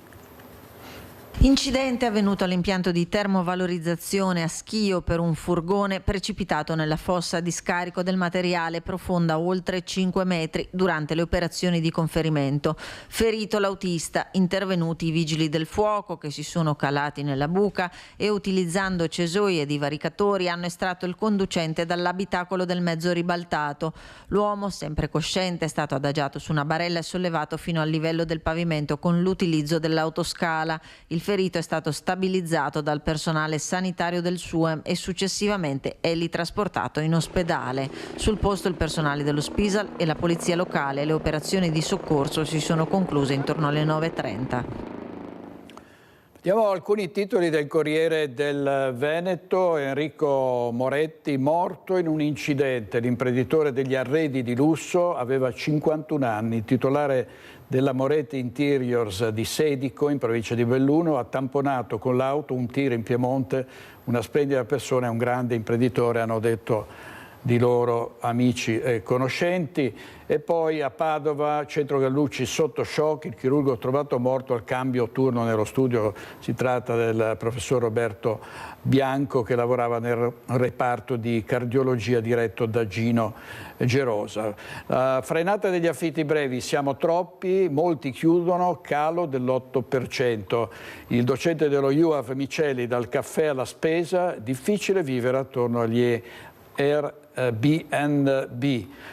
Incidente avvenuto all'impianto di termovalorizzazione a Schio per un furgone precipitato nella fossa di scarico del materiale profonda oltre 5 metri durante le operazioni di conferimento. Ferito l'autista, intervenuti i vigili del fuoco che si sono calati nella buca e utilizzando cesoie e divaricatori hanno estratto il conducente dall'abitacolo del mezzo ribaltato. L'uomo, sempre cosciente, è stato adagiato su una barella e sollevato fino al livello del pavimento con l'utilizzo dell'autoscala. Il ferito è stato stabilizzato dal personale sanitario del SUEM e successivamente è lì trasportato in ospedale. Sul posto il personale dello Spisal e la polizia locale. Le operazioni di soccorso si sono concluse intorno alle 9:30. Vediamo alcuni titoli del Corriere del Veneto. Enrico Moretti morto in un incidente. L'imprenditore degli arredi di lusso aveva 51 anni, titolare della Moretti Interiors di Sedico in provincia di Belluno, ha tamponato con l'auto un tir in Piemonte una splendida persona e un grande imprenditore, hanno detto di loro amici e conoscenti. E poi a Padova, Centro Gallucci sotto shock, il chirurgo trovato morto al cambio turno nello studio. Si tratta del professor Roberto Bianco, che lavorava nel reparto di cardiologia diretto da Gino Gerosa. Frenata degli affitti brevi, siamo troppi, molti chiudono, calo dell'8%. Il docente dello UAV Miceli, dal caffè alla spesa, difficile vivere attorno agli Airbnb.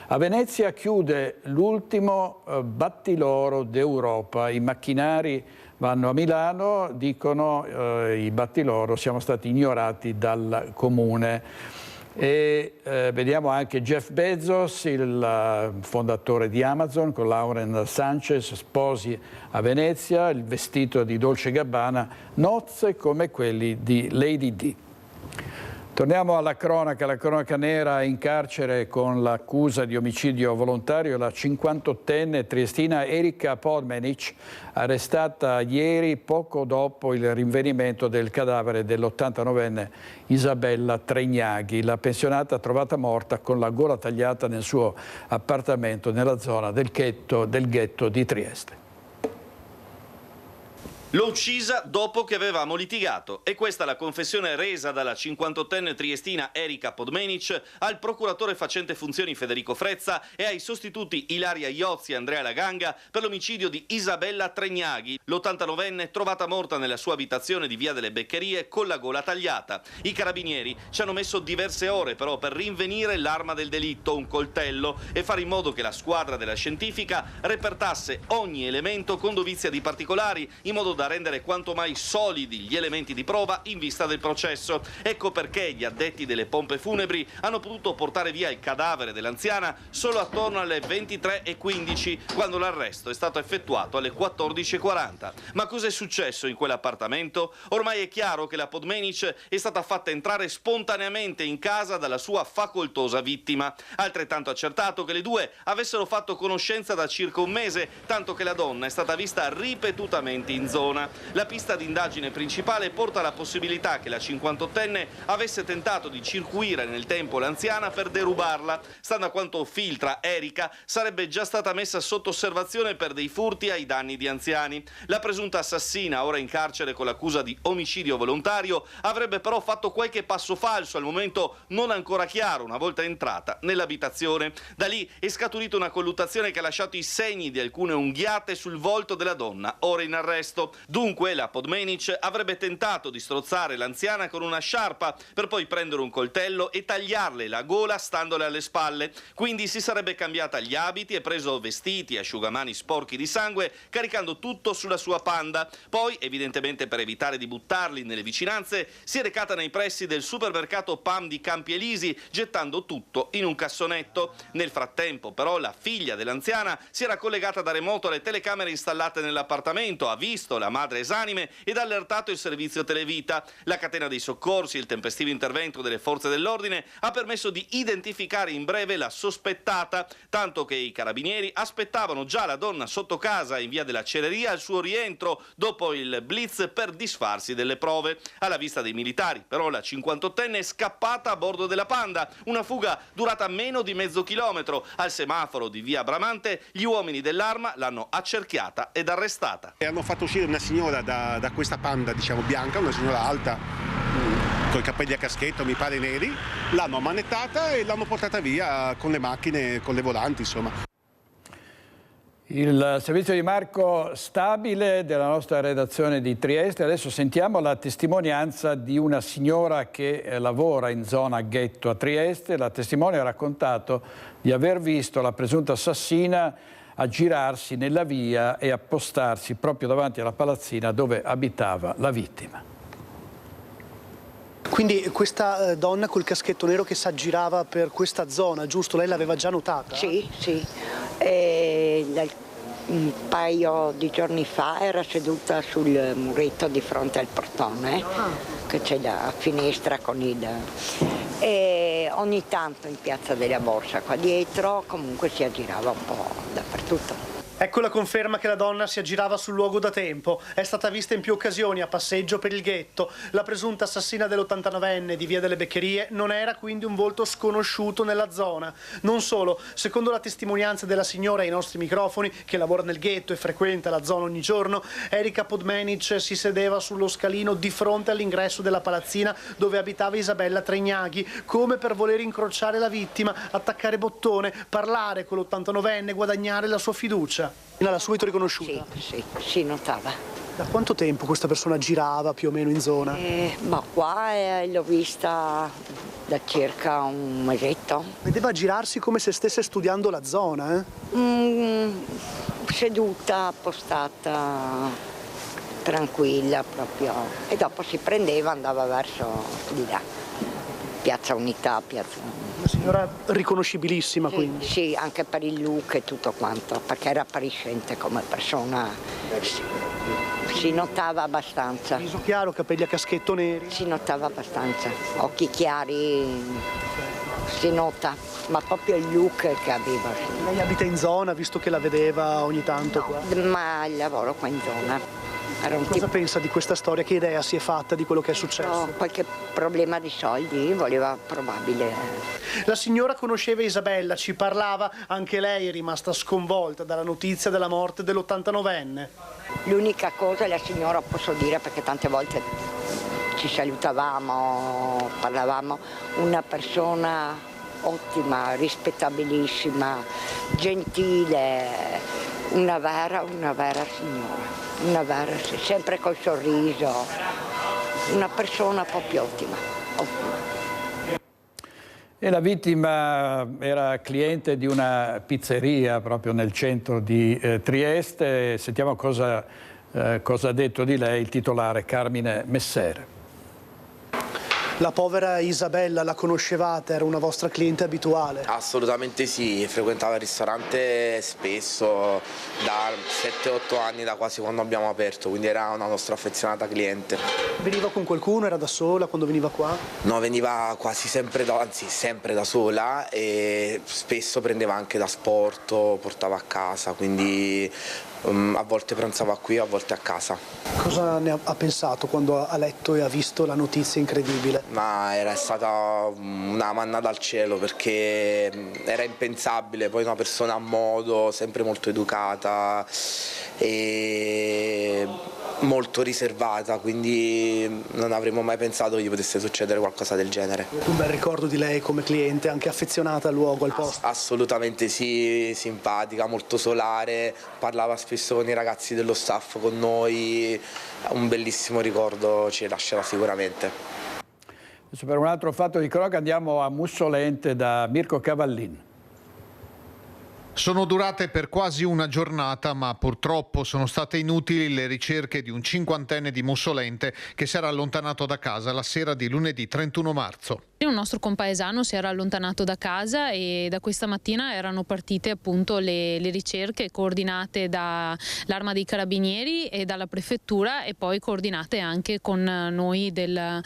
A Venezia chiude l'ultimo battiloro d'Europa. I macchinari vanno a Milano, dicono i battiloro, siamo stati ignorati dal comune. E vediamo anche Jeff Bezos, il fondatore di Amazon, con Lauren Sanchez, sposi a Venezia, il vestito di Dolce & Gabbana, nozze come quelli di Lady Di. Torniamo alla cronaca. La cronaca nera: in carcere con l'accusa di omicidio volontario la 58enne triestina Erika Podmenic, arrestata ieri poco dopo il rinvenimento del cadavere dell'89enne Isabella Tregnaghi. La pensionata trovata morta con la gola tagliata nel suo appartamento nella zona del ghetto di Trieste. L'ho uccisa dopo che avevamo litigato, e questa è la confessione resa dalla 58enne triestina Erika Podmenic al procuratore facente funzioni Federico Frezza e ai sostituti Ilaria Iozzi e Andrea Laganga per l'omicidio di Isabella Tregnaghi, l'89enne trovata morta nella sua abitazione di Via delle Beccherie con la gola tagliata. I carabinieri ci hanno messo diverse ore però per rinvenire l'arma del delitto, un coltello, e fare in modo che la squadra della scientifica repertasse ogni elemento con dovizia di particolari, in modo da rendere quanto mai solidi gli elementi di prova in vista del processo. Ecco perché gli addetti delle pompe funebri hanno potuto portare via il cadavere dell'anziana solo attorno alle 23:15, quando l'arresto è stato effettuato alle 14:40. Ma cos'è successo in quell'appartamento? Ormai è chiaro che la Podmenic è stata fatta entrare spontaneamente in casa dalla sua facoltosa vittima. Altrettanto accertato che le due avessero fatto conoscenza da circa un mese, tanto che la donna è stata vista ripetutamente in zona. La pista d'indagine principale porta alla possibilità che la 58enne avesse tentato di circuire nel tempo l'anziana per derubarla. Stando a quanto filtra Erika, sarebbe già stata messa sotto osservazione per dei furti ai danni di anziani. La presunta assassina, ora in carcere con l'accusa di omicidio volontario, avrebbe però fatto qualche passo falso, al momento non ancora chiaro, una volta entrata nell'abitazione. Da lì è scaturita una colluttazione che ha lasciato i segni di alcune unghiate sul volto della donna, ora in arresto. Dunque la Podmenic avrebbe tentato di strozzare l'anziana con una sciarpa per poi prendere un coltello e tagliarle la gola standole alle spalle. Quindi si sarebbe cambiata gli abiti e preso vestiti e asciugamani sporchi di sangue, caricando tutto sulla sua Panda. Poi, evidentemente per evitare di buttarli nelle vicinanze, si è recata nei pressi del supermercato PAM di Campi Elisi, gettando tutto in un cassonetto. Nel frattempo però la figlia dell'anziana si era collegata da remoto alle telecamere installate nell'appartamento, ha visto la madre esanime ed ha allertato il servizio Televita. La catena dei soccorsi e il tempestivo intervento delle forze dell'ordine ha permesso di identificare in breve la sospettata, tanto che i carabinieri aspettavano già la donna sotto casa in via della Cereria al suo rientro dopo il blitz per disfarsi delle prove. Alla vista dei militari però la 58enne è scappata a bordo della Panda, una fuga durata meno di mezzo chilometro. Al semaforo di via Bramante gli uomini dell'Arma l'hanno accerchiata ed arrestata. E hanno fatto uscire una signora da questa Panda, diciamo bianca, una signora alta, con i capelli a caschetto, mi pare neri, l'hanno ammanettata e l'hanno portata via con le macchine, con le volanti, insomma. Il servizio di Marco Stabile della nostra redazione di Trieste. Adesso sentiamo la testimonianza di una signora che lavora in zona ghetto a Trieste. La testimone ha raccontato di aver visto la presunta assassina aggirarsi nella via e appostarsi proprio davanti alla palazzina dove abitava la vittima. Quindi questa donna col caschetto nero che si aggirava per questa zona, giusto? Lei l'aveva già notata? Sì, sì. Un paio di giorni fa era seduta sul muretto di fronte al portone, che c'è la finestra con il... E ogni tanto in Piazza della Borsa qua dietro comunque si aggirava un po' dappertutto. Ecco la conferma che la donna si aggirava sul luogo da tempo. È stata vista in più occasioni a passeggio per il ghetto. La presunta assassina dell'89enne di Via delle Beccherie non era quindi un volto sconosciuto nella zona. Non solo, secondo la testimonianza della signora ai nostri microfoni, che lavora nel ghetto e frequenta la zona ogni giorno, Erika Podmenic si sedeva sullo scalino di fronte all'ingresso della palazzina dove abitava Isabella Tregnaghi, come per voler incrociare la vittima, attaccare bottone, parlare con l'89enne, guadagnare la sua fiducia. L'ha subito riconosciuta? Sì, si notava. Da quanto tempo questa persona girava più o meno in zona? Ma qua l'ho vista da circa un mesetto. Vedeva girarsi come se stesse studiando la zona, Seduta, postata, tranquilla proprio. E dopo si prendeva, andava verso di là. Piazza Unità, Una signora riconoscibilissima, sì, quindi? Sì, anche per il look e tutto quanto, perché era appariscente come persona, si notava abbastanza. Viso chiaro, capelli a caschetto neri? Si notava abbastanza, occhi chiari, si nota, ma proprio il look che aveva. Lei abita in zona, visto che la vedeva ogni tanto qua? Ma lavoro qua in zona. Cosa pensa di questa storia? Che idea si è fatta di quello che è successo? Qualche problema di soldi, voleva probabile. La signora conosceva Isabella, ci parlava, anche lei è rimasta sconvolta dalla notizia della morte dell'89enne. L'unica cosa, la signora posso dire, perché tante volte ci salutavamo, parlavamo, una persona ottima, rispettabilissima, gentile, una vera signora. Sempre col sorriso, una persona proprio ottima. E la vittima era cliente di una pizzeria proprio nel centro di Trieste. Sentiamo cosa ha detto di lei il titolare Carmine Messere. La povera Isabella, la conoscevate? Era una vostra cliente abituale? Assolutamente sì, frequentava il ristorante spesso, da 7-8 anni, da quasi quando abbiamo aperto, quindi era una nostra affezionata cliente. Veniva con qualcuno? Era da sola quando veniva qua? No, veniva quasi sempre sempre da sola e spesso prendeva anche da sport, portava a casa, quindi a volte pranzava qui, a volte a casa. Cosa ne ha pensato quando ha letto e ha visto la notizia incredibile? Ma era stata una manna dal cielo, perché era impensabile, poi una persona a modo, sempre molto educata e molto riservata, quindi non avremmo mai pensato che gli potesse succedere qualcosa del genere. Un bel ricordo di lei come cliente, anche affezionata al luogo, al posto? Assolutamente sì, simpatica, molto solare, parlava spesso con i ragazzi dello staff, con noi, un bellissimo ricordo ci lascerà sicuramente. Adesso per un altro fatto di cronaca andiamo a Mussolente da Mirko Cavallin. Sono durate per quasi una giornata, ma purtroppo sono state inutili le ricerche di un 50enne di Mussolente che si era allontanato da casa la sera di lunedì 31 marzo. Un nostro compaesano si era allontanato da casa e da questa mattina erano partite appunto le ricerche coordinate dall'Arma dei Carabinieri e dalla Prefettura e poi coordinate anche con noi del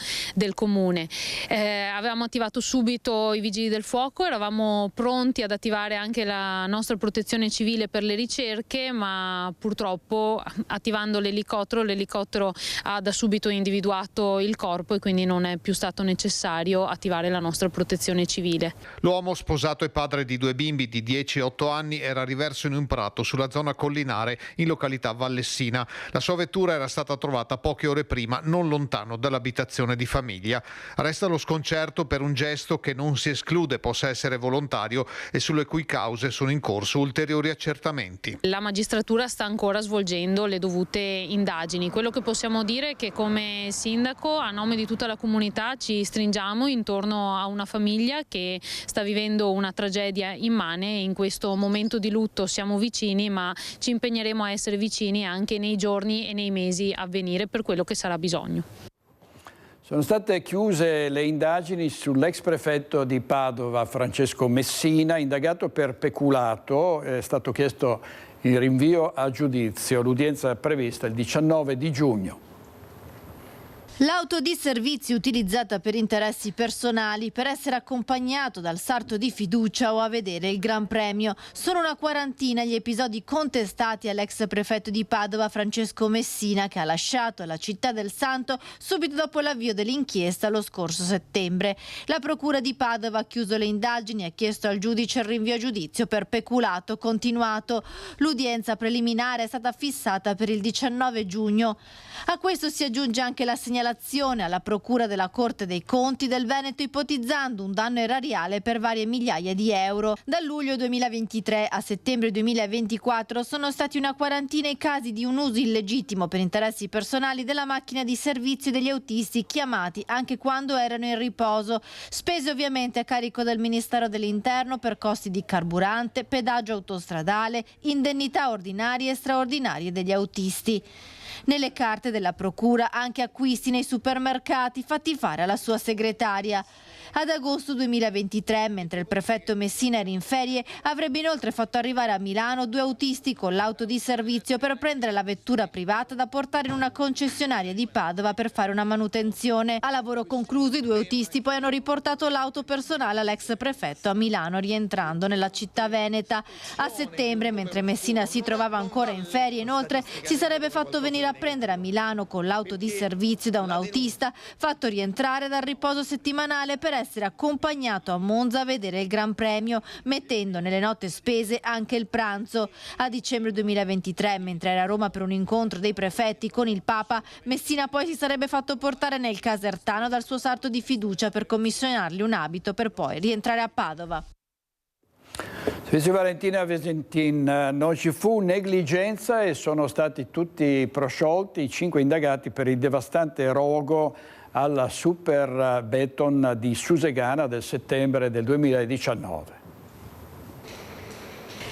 Comune. Avevamo attivato subito i Vigili del Fuoco, eravamo pronti ad attivare anche la nostra protezione civile per le ricerche, ma purtroppo attivando l'elicottero ha da subito individuato il corpo e quindi non è più stato necessario attivare la nostra protezione civile. L'uomo, sposato e padre di 2 bimbi di 10 e 8 anni, era riverso in un prato sulla zona collinare in località Vallessina. La sua vettura era stata trovata poche ore prima, non lontano dall'abitazione di famiglia. Resta lo sconcerto per un gesto che non si esclude possa essere volontario e sulle cui cause sono in corso ulteriori accertamenti. La magistratura sta ancora svolgendo le dovute indagini. Quello che possiamo dire è che come sindaco, a nome di tutta la comunità, ci stringiamo intorno a una famiglia che sta vivendo una tragedia immane e in questo momento di lutto siamo vicini, ma ci impegneremo a essere vicini anche nei giorni e nei mesi a venire per quello che sarà bisogno. Sono state chiuse le indagini sull'ex prefetto di Padova, Francesco Messina, indagato per peculato. È stato chiesto il rinvio a giudizio. L'udienza è prevista il 19 di giugno. L'auto di servizio utilizzata per interessi personali, per essere accompagnato dal sarto di fiducia o a vedere il Gran Premio. Sono una quarantina gli episodi contestati all'ex prefetto di Padova Francesco Messina, che ha lasciato la città del Santo subito dopo l'avvio dell'inchiesta lo scorso settembre. La procura di Padova ha chiuso le indagini e ha chiesto al giudice il rinvio a giudizio per peculato continuato. L'udienza preliminare è stata fissata per il 19 giugno. A questo si aggiunge anche la segnalazione alla Procura della Corte dei Conti del Veneto, ipotizzando un danno erariale per varie migliaia di euro. Da luglio 2023 a settembre 2024 sono stati una quarantina i casi di un uso illegittimo per interessi personali della macchina di servizio degli autisti chiamati anche quando erano in riposo. Spese ovviamente a carico del Ministero dell'Interno per costi di carburante, pedaggio autostradale, indennità ordinarie e straordinarie degli autisti. Nelle carte della procura anche acquisti nei supermercati fatti fare alla sua segretaria. Ad agosto 2023, mentre il prefetto Messina era in ferie, avrebbe inoltre fatto arrivare a Milano 2 autisti con l'auto di servizio per prendere la vettura privata da portare in una concessionaria di Padova per fare una manutenzione. A lavoro concluso, i 2 autisti poi hanno riportato l'auto personale all'ex prefetto a Milano, rientrando nella città veneta. A settembre, mentre Messina si trovava ancora in ferie, inoltre si sarebbe fatto venire a prendere a Milano con l'auto di servizio da un autista, fatto rientrare dal riposo settimanale per essere accompagnato a Monza a vedere il Gran Premio, mettendo nelle note spese anche il pranzo. A dicembre 2023, mentre era a Roma per un incontro dei prefetti con il Papa, Messina poi si sarebbe fatto portare nel Casertano dal suo sarto di fiducia per commissionargli un abito per poi rientrare a Padova. Vice Valentina Visentin, non ci fu negligenza e sono stati tutti prosciolti i 5 indagati per il devastante rogo alla Superbeton di Susegana del settembre del 2019.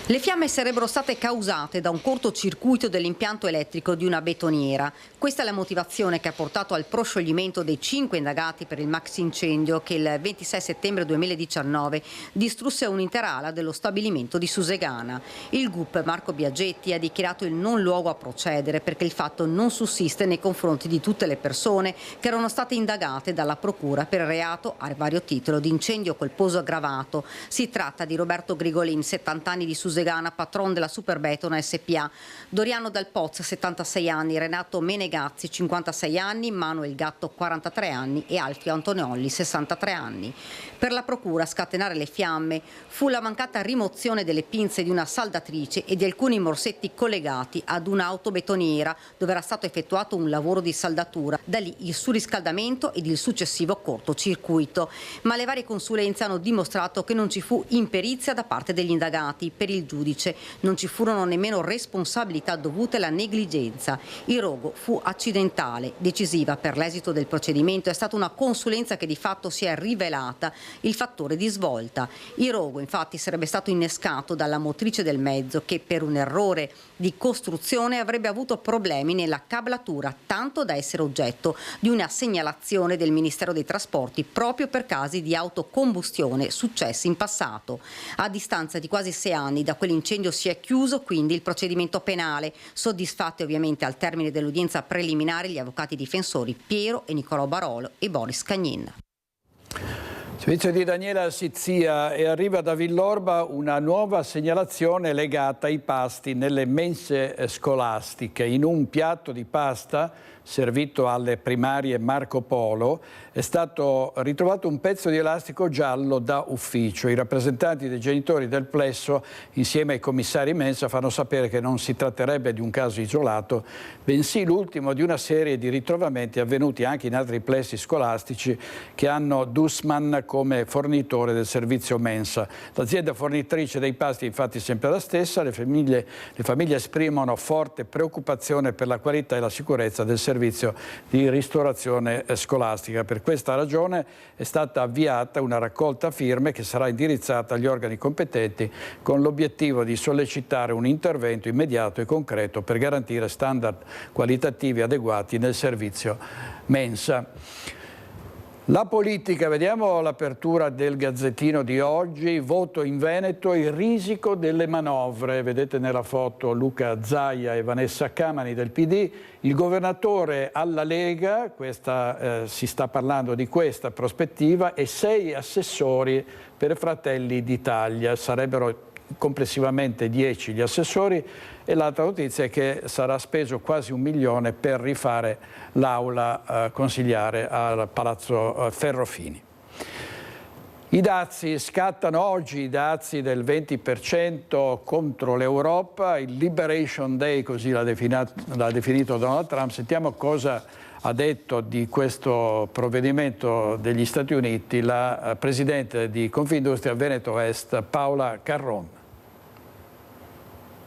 Le fiamme sarebbero state causate da un cortocircuito dell'impianto elettrico di una betoniera. Questa è la motivazione che ha portato al proscioglimento dei 5 indagati per il maxi incendio che il 26 settembre 2019 distrusse un'intera ala dello stabilimento di Susegana. Il GUP Marco Biagetti ha dichiarato il non luogo a procedere perché il fatto non sussiste nei confronti di tutte le persone che erano state indagate dalla procura per reato a vario titolo di incendio colposo aggravato. Si tratta di Roberto Grigolin, 70 anni di Susegana, patron della Superbeton SPA, Doriano Dal Poz, 76 anni, Renato Menegazzi, 56 anni, Manuel Gatto, 43 anni e Alfio Antoniolli, 63 anni. Per la procura a scatenare le fiamme fu la mancata rimozione delle pinze di una saldatrice e di alcuni morsetti collegati ad un'autobetoniera dove era stato effettuato un lavoro di saldatura, da lì il surriscaldamento ed il successivo cortocircuito. Ma le varie consulenze hanno dimostrato che non ci fu imperizia da parte degli indagati. Per il giudice non ci furono nemmeno responsabilità dovute alla negligenza. Il rogo fu accidentale. Decisiva per l'esito del procedimento è stata una consulenza che di fatto si è rivelata il fattore di svolta. Il rogo infatti sarebbe stato innescato dalla motrice del mezzo che per un errore di costruzione avrebbe avuto problemi nella cablatura, tanto da essere oggetto di una segnalazione del Ministero dei Trasporti proprio per casi di autocombustione successi in passato. A distanza di quasi 6 anni da quell'incendio si è chiuso quindi il procedimento penale, soddisfatti ovviamente al termine dell'udienza preliminare gli avvocati difensori Piero e Nicolò Barolo e Boris Cagnin. Servizio di Daniela Sizia, e arriva da Villorba una nuova segnalazione legata ai pasti nelle mense scolastiche. In un piatto di pasta servito alle primarie Marco Polo è stato ritrovato un pezzo di elastico giallo da ufficio. I rappresentanti dei genitori del plesso insieme ai commissari mensa fanno sapere che non si tratterebbe di un caso isolato, bensì l'ultimo di una serie di ritrovamenti avvenuti anche in altri plessi scolastici che hanno Dussmann come fornitore del servizio mensa. L'azienda fornitrice dei pasti è infatti sempre la stessa. Le famiglie esprimono forte preoccupazione per la qualità e la sicurezza del servizio di ristorazione scolastica. Per questa ragione è stata avviata una raccolta firme che sarà indirizzata agli organi competenti con l'obiettivo di sollecitare un intervento immediato e concreto per garantire standard qualitativi adeguati nel servizio mensa. La politica, vediamo l'apertura del Gazzettino di oggi, voto in Veneto, il risico delle manovre, vedete nella foto Luca Zaia e Vanessa Camani del PD, il governatore alla Lega, si sta parlando di questa prospettiva, e 6 assessori per Fratelli d'Italia, sarebbero complessivamente 10 gli assessori, e l'altra notizia è che sarà speso quasi 1 milione per rifare l'aula consiliare al Palazzo Ferrofini. I dazi scattano oggi, i dazi del 20% contro l'Europa, il Liberation Day, così l'ha definito Donald Trump. Sentiamo cosa ha detto di questo provvedimento degli Stati Uniti la presidente di Confindustria Veneto Est, Paola Carron.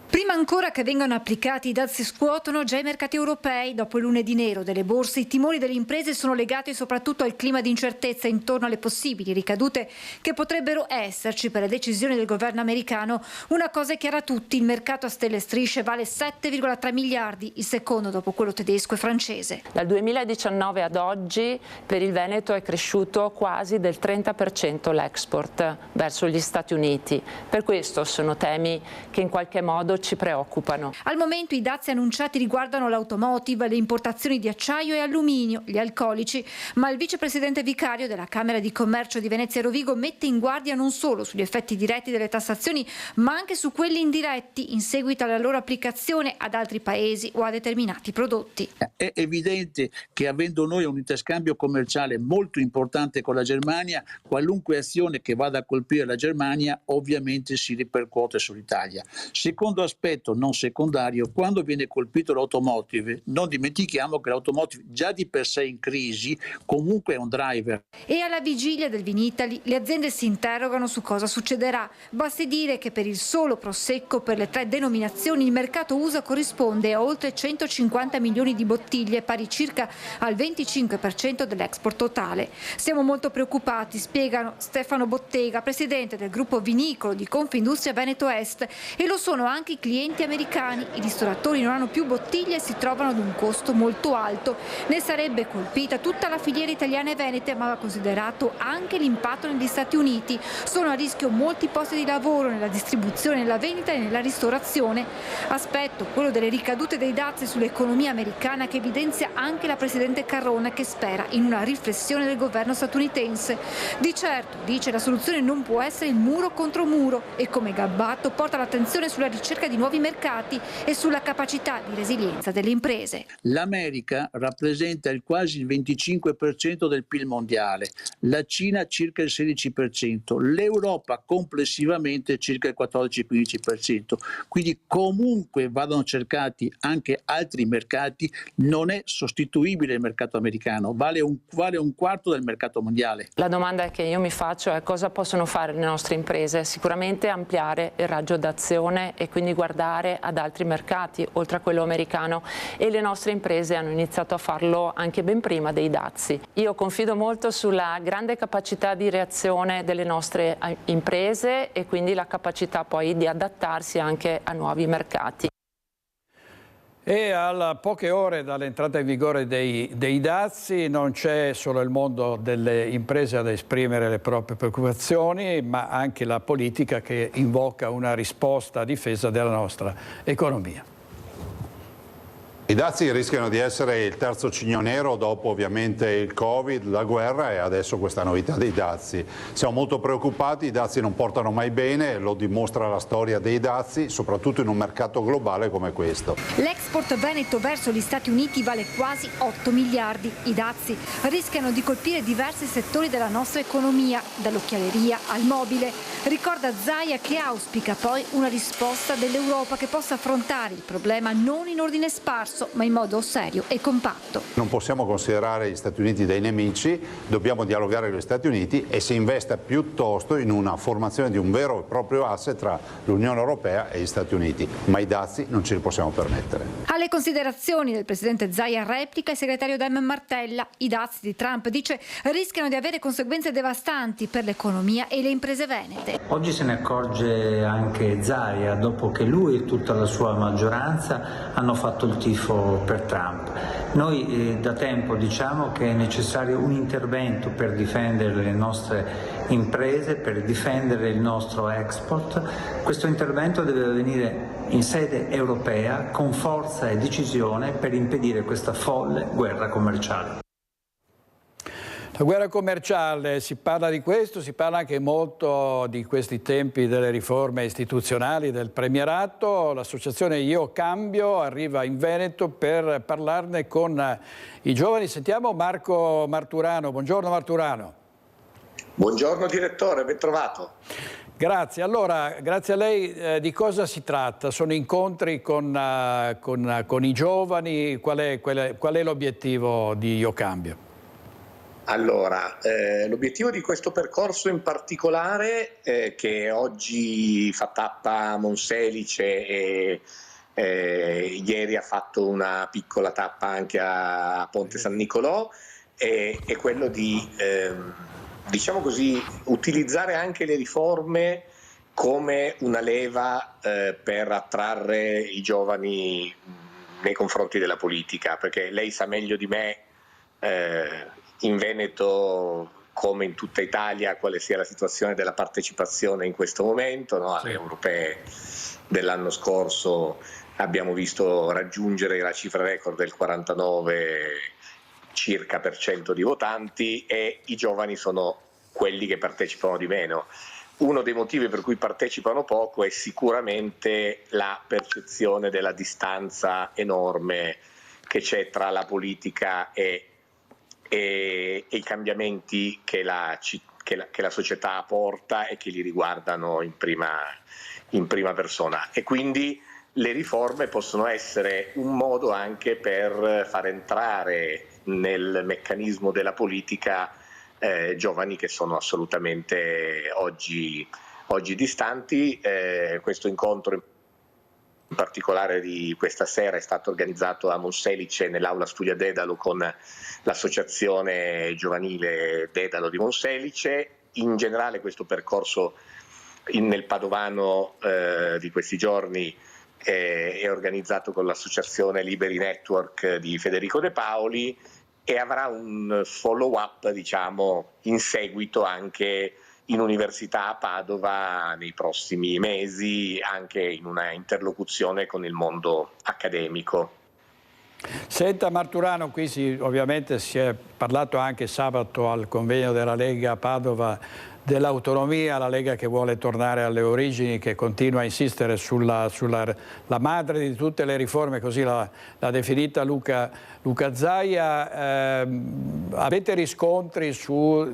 Prima ancora che vengano applicati, i dazi scuotono già i mercati europei. Dopo il lunedì nero delle borse, i timori delle imprese sono legati soprattutto al clima di incertezza intorno alle possibili ricadute che potrebbero esserci per le decisioni del governo americano. Una cosa è chiara a tutti: il mercato a stelle e strisce vale 7,3 miliardi, il secondo dopo quello tedesco e francese. Dal 2019 ad oggi per il Veneto è cresciuto quasi del 30% l'export verso gli Stati Uniti. Per questo sono temi che in qualche modo ci preoccupano. Al momento i dazi annunciati riguardano l'automotive, le importazioni di acciaio e alluminio, gli alcolici, ma il vicepresidente vicario della Camera di Commercio di Venezia e Rovigo mette in guardia non solo sugli effetti diretti delle tassazioni, ma anche su quelli indiretti in seguito alla loro applicazione ad altri paesi o a determinati prodotti. È evidente che, avendo noi un interscambio commerciale molto importante con la Germania, qualunque azione che vada a colpire la Germania ovviamente si ripercuote sull'Italia. Secondo aspetto non secondario, quando viene colpito l'automotive, non dimentichiamo che l'automotive già di per sé in crisi comunque è un driver. E alla vigilia del Vinitaly le aziende si interrogano su cosa succederà. Basti dire che per il solo prosecco, per le 3 denominazioni, il mercato USA corrisponde a oltre 150 milioni di bottiglie, pari circa al 25% dell'export totale. Siamo molto preoccupati, spiegano Stefano Bottega, presidente del gruppo vinicolo di Confindustria Veneto Est, e lo sono anche i clienti americani. I ristoratori non hanno più bottiglie e si trovano ad un costo molto alto. Ne sarebbe colpita tutta la filiera italiana e venete, ma va considerato anche l'impatto negli Stati Uniti. Sono a rischio molti posti di lavoro nella distribuzione, nella vendita e nella ristorazione. Aspetto, quello delle ricadute dei dazi sull'economia americana, che evidenzia anche la presidente Carrone, che spera in una riflessione del governo statunitense. Di certo, dice, la soluzione non può essere il muro contro muro, e come Gabbatto porta l'attenzione sulla ricerca di nuovi mercati e sulla capacità di resilienza delle imprese. L'America rappresenta quasi il 25% del PIL mondiale, la Cina circa il 16%, l'Europa complessivamente circa il 14-15%, quindi comunque vadano cercati anche altri mercati, non è sostituibile il mercato americano, vale un quarto del mercato mondiale. La domanda che io mi faccio è: cosa possono fare le nostre imprese? Sicuramente ampliare il raggio d'azione e quindi guardare ad altri mercati oltre a quello americano, e le nostre imprese hanno iniziato a farlo anche ben prima dei dazi. Io confido molto sulla grande capacità di reazione delle nostre imprese e quindi la capacità poi di adattarsi anche a nuovi mercati. E a poche ore dall'entrata in vigore dei dazi non c'è solo il mondo delle imprese ad esprimere le proprie preoccupazioni, ma anche la politica che invoca una risposta a difesa della nostra economia. I dazi rischiano di essere il terzo cigno nero dopo ovviamente il Covid, la guerra e adesso questa novità dei dazi. Siamo molto preoccupati, i dazi non portano mai bene, lo dimostra la storia dei dazi, soprattutto in un mercato globale come questo. L'export veneto verso gli Stati Uniti vale quasi 8 miliardi. I dazi rischiano di colpire diversi settori della nostra economia, dall'occhialeria al mobile. Ricorda Zaia, che auspica poi una risposta dell'Europa che possa affrontare il problema non in ordine sparso, ma in modo serio e compatto. Non possiamo considerare gli Stati Uniti dei nemici, dobbiamo dialogare con gli Stati Uniti e si investa piuttosto in una formazione di un vero e proprio asse tra l'Unione Europea e gli Stati Uniti, ma i dazi non ce li possiamo permettere. Alle considerazioni del presidente Zaia replica il segretario Dem Martella. I dazi di Trump, dice, rischiano di avere conseguenze devastanti per l'economia e le imprese venete. Oggi se ne accorge anche Zaia, dopo che lui e tutta la sua maggioranza hanno fatto il tifo tifo per Trump. Noi da tempo diciamo che è necessario un intervento per difendere le nostre imprese, per difendere il nostro export. Questo intervento deve avvenire in sede europea con forza e decisione per impedire questa folle guerra commerciale. La guerra commerciale, si parla di questo, si parla anche molto di questi tempi delle riforme istituzionali, del premierato. L'associazione Io Cambio arriva in Veneto per parlarne con i giovani. Sentiamo Marco Marturano. Buongiorno Marturano. Buongiorno direttore, ben trovato. Grazie. Allora, grazie a lei, di cosa si tratta? Sono incontri con i giovani? Qual è l'obiettivo di Io Cambio? Allora, l'obiettivo di questo percorso in particolare, che oggi fa tappa a Monselice e ieri ha fatto una piccola tappa anche a Ponte San Nicolò, è quello di, diciamo così, utilizzare anche le riforme come una leva per attrarre i giovani nei confronti della politica, perché lei sa meglio di me in Veneto, come in tutta Italia, quale sia la situazione della partecipazione in questo momento, no? Alle europee dell'anno scorso abbiamo visto raggiungere la cifra record del 49 circa per cento di votanti, e i giovani sono quelli che partecipano di meno. Uno dei motivi per cui partecipano poco è sicuramente la percezione della distanza enorme che c'è tra la politica e i cambiamenti che la società porta e che li riguardano in prima persona, e quindi le riforme possono essere un modo anche per far entrare nel meccanismo della politica giovani che sono assolutamente oggi distanti. Questo incontro in particolare di questa sera è stato organizzato a Monselice nell'aula Studia Dedalo con l'associazione giovanile Dedalo di Monselice. In generale questo percorso nel Padovano di questi giorni è organizzato con l'associazione Liberi Network di Federico De Paoli e avrà un follow up, diciamo, in seguito anche in università a Padova nei prossimi mesi, anche in una interlocuzione con il mondo accademico. Senta Marturano, qui ovviamente si è parlato anche sabato al convegno della Lega a Padova dell'autonomia, la Lega che vuole tornare alle origini, che continua a insistere sulla la madre di tutte le riforme, così l'ha definita Luca Zaia. Avete riscontri su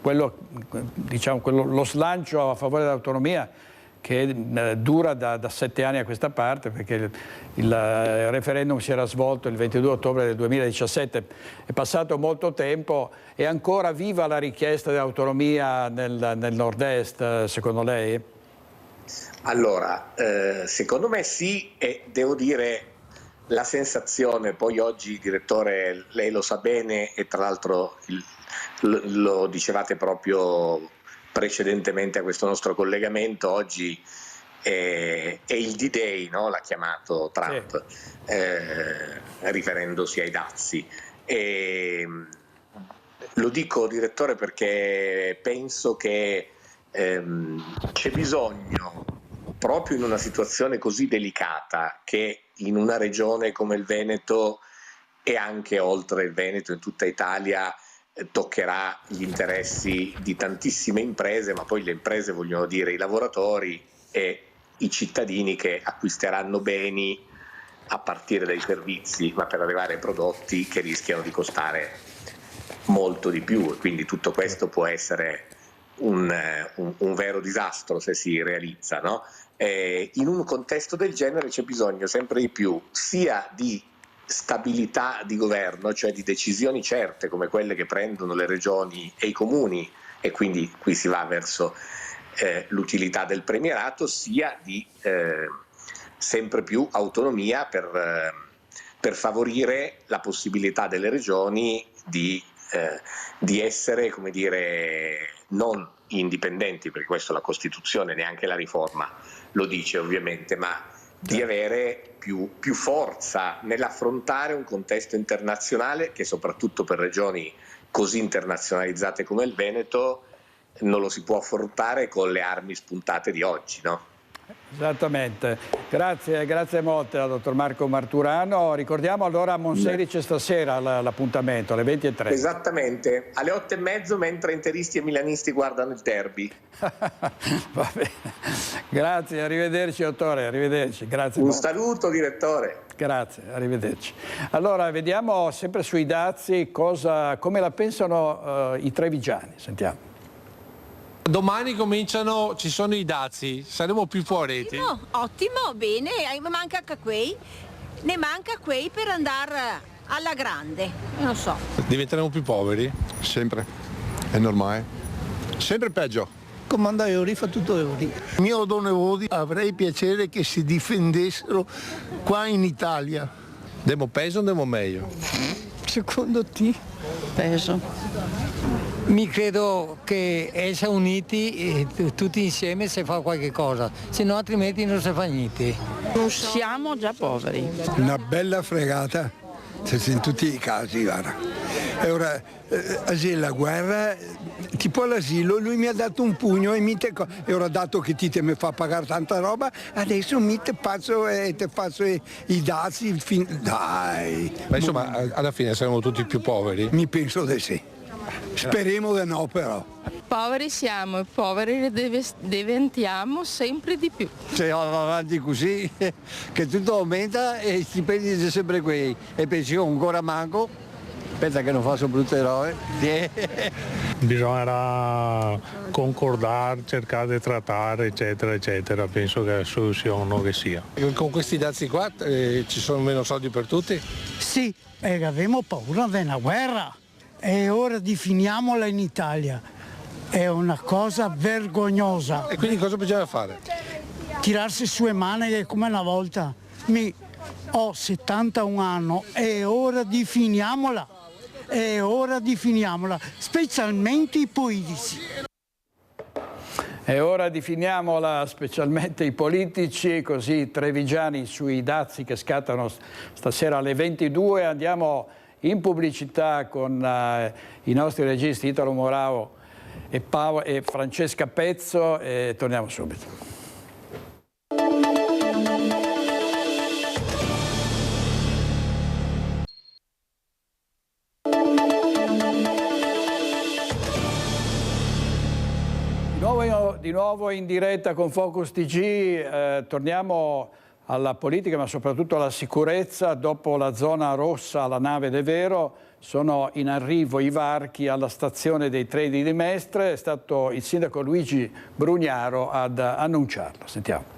lo slancio a favore dell'autonomia che dura da 7 anni a questa parte, perché il referendum si era svolto il 22 ottobre del 2017, è passato molto tempo, è ancora viva la richiesta di autonomia nel nord-est, secondo lei? Allora, secondo me sì, e devo dire la sensazione, poi oggi direttore lei lo sa bene e tra l'altro lo dicevate proprio precedentemente a questo nostro collegamento, oggi è il D-Day, no? L'ha chiamato Trump, riferendosi ai dazi. Lo dico direttore perché penso che c'è bisogno, proprio in una situazione così delicata, che in una regione come il Veneto e anche oltre il Veneto in tutta Italia toccherà gli interessi di tantissime imprese, ma poi le imprese vogliono dire i lavoratori e i cittadini che acquisteranno beni a partire dai servizi, ma per arrivare ai prodotti che rischiano di costare molto di più, e quindi tutto questo può essere un vero disastro se si realizza, no? In un contesto del genere c'è bisogno sempre di più sia di stabilità di governo, cioè di decisioni certe come quelle che prendono le regioni e i comuni, e quindi qui si va verso l'utilità del premierato, sia di sempre più autonomia per favorire la possibilità delle regioni di essere, come dire, non indipendenti, perché questo la Costituzione, neanche la riforma lo dice ovviamente, ma di avere più forza nell'affrontare un contesto internazionale che, soprattutto per regioni così internazionalizzate come il Veneto, non lo si può affrontare con le armi spuntate di oggi, no? Esattamente, grazie molte al dottor Marco Marturano. Ricordiamo allora a Monselice stasera l'appuntamento alle 20:30. Esattamente, alle 8:30 mentre interisti e milanisti guardano il derby. Va bene, grazie, arrivederci dottore, arrivederci. Grazie. Un saluto direttore. Grazie, arrivederci. Allora vediamo sempre sui dazi come la pensano i trevigiani, sentiamo. Domani ci sono i dazi, saremo più povereti. Ottimo, bene, ne manca quei per andare alla grande, non so. Diventeremo più poveri? Sempre, è normale. Sempre peggio. Comanda euro, fa tutto euro. Mio Don Evodi, avrei piacere che si difendessero qua in Italia. Demo peso o demo meglio? Secondo te? Peso. Mi credo che essere uniti tutti insieme si fa qualche cosa, se no altrimenti non si fa niente. Non siamo già poveri. Una bella fregata, in tutti i casi, guarda. E ora, la guerra, tipo all'asilo, lui mi ha dato un pugno e ora dato che ti mi fa pagare tanta roba, adesso te faccio i dazi, dai. Ma insomma, alla fine saremo tutti più poveri? Mi penso di sì. Speriamo di no, però. Poveri siamo e poveri diventiamo sempre di più. Se va avanti così, che tutto aumenta e i stipendi sono sempre quei. E pensione ancora manco. Aspetta che non faccio brutte robe. Bisognerà concordare, cercare di trattare, eccetera, eccetera. Penso che la soluzione che sia. Con questi dazi qua ci sono meno soldi per tutti? Sì, e abbiamo paura della guerra. E ora finiamola in Italia. È una cosa vergognosa. E quindi cosa bisogna fare? Tirarsi su le mani come una volta. Ho 71 anni, è ora di finiamola. È ora di finiamola, specialmente i politici. È ora di finiamola, specialmente i politici, così i trevigiani sui dazi che scattano stasera alle 22. Andiamo in pubblicità con i nostri registi Italo Morao e Francesca Pezzo e torniamo subito. Di nuovo in diretta con Focus TG, torniamo alla politica ma soprattutto alla sicurezza. Dopo la zona rossa alla nave De Vero sono in arrivo i varchi alla stazione dei treni di Mestre. È stato il sindaco Luigi Brugnaro ad annunciarlo. Sentiamo.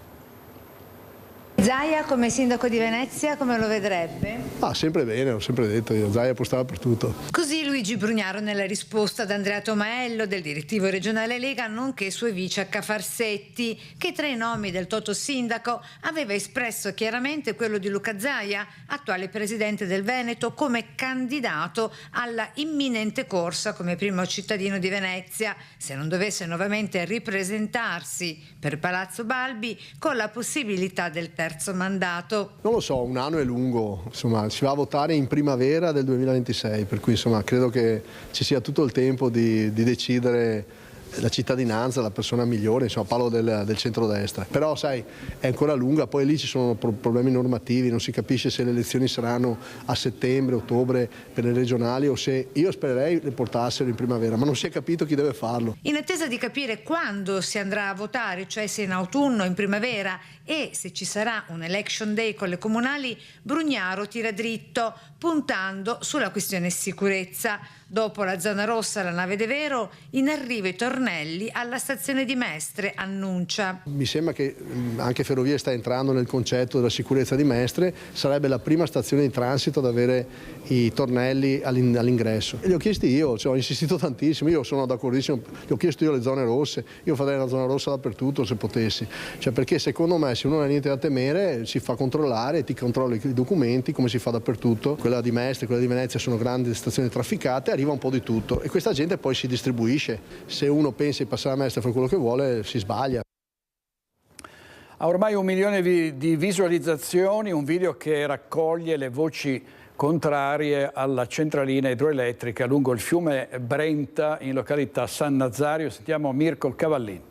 Zaia come sindaco di Venezia come lo vedrebbe? Sempre bene, ho sempre detto, Zaia può stare per tutto. Così Luigi Brugnaro nella risposta ad Andrea Tomaello del direttivo regionale Lega nonché suo vice Cafarsetti, che tra i nomi del toto sindaco aveva espresso chiaramente quello di Luca Zaia, attuale presidente del Veneto, come candidato alla imminente corsa come primo cittadino di Venezia, se non dovesse nuovamente ripresentarsi per Palazzo Balbi con la possibilità del terzo mandato. Non lo so, un anno è lungo, insomma, si va a votare in primavera del 2026, per cui insomma credo che ci sia tutto il tempo di decidere la cittadinanza, la persona migliore, insomma parlo del centrodestra. Però sai, è ancora lunga, poi lì ci sono problemi normativi, non si capisce se le elezioni saranno a settembre, ottobre per le regionali o se io spererei le portassero in primavera, ma non si è capito chi deve farlo. In attesa di capire quando si andrà a votare, cioè se in autunno o in primavera e se ci sarà un election day con le comunali, Brugnaro tira dritto puntando sulla questione sicurezza. Dopo la zona rossa alla nave De Vero, in arrivo i tornelli alla stazione di Mestre, annuncia. Mi sembra che anche Ferrovie sta entrando nel concetto della sicurezza di Mestre, sarebbe la prima stazione di transito ad avere i tornelli all'ingresso. E li ho chiesti io, cioè, ho insistito tantissimo, io sono d'accordissimo, li ho chiesto io le zone rosse, io farei una zona rossa dappertutto se potessi, cioè, perché secondo me se uno non ha niente da temere si fa controllare, ti controlli i documenti come si fa dappertutto. Quella di Mestre, quella di Venezia sono grandi stazioni trafficate, arriva un po' di tutto e questa gente poi si distribuisce. Se uno pensa di passare a Mestre e fare quello che vuole si sbaglia. Ha ormai 1 milione di visualizzazioni, un video che raccoglie le voci contrarie alla centralina idroelettrica lungo il fiume Brenta in località San Nazario. Sentiamo Mirko Cavallini.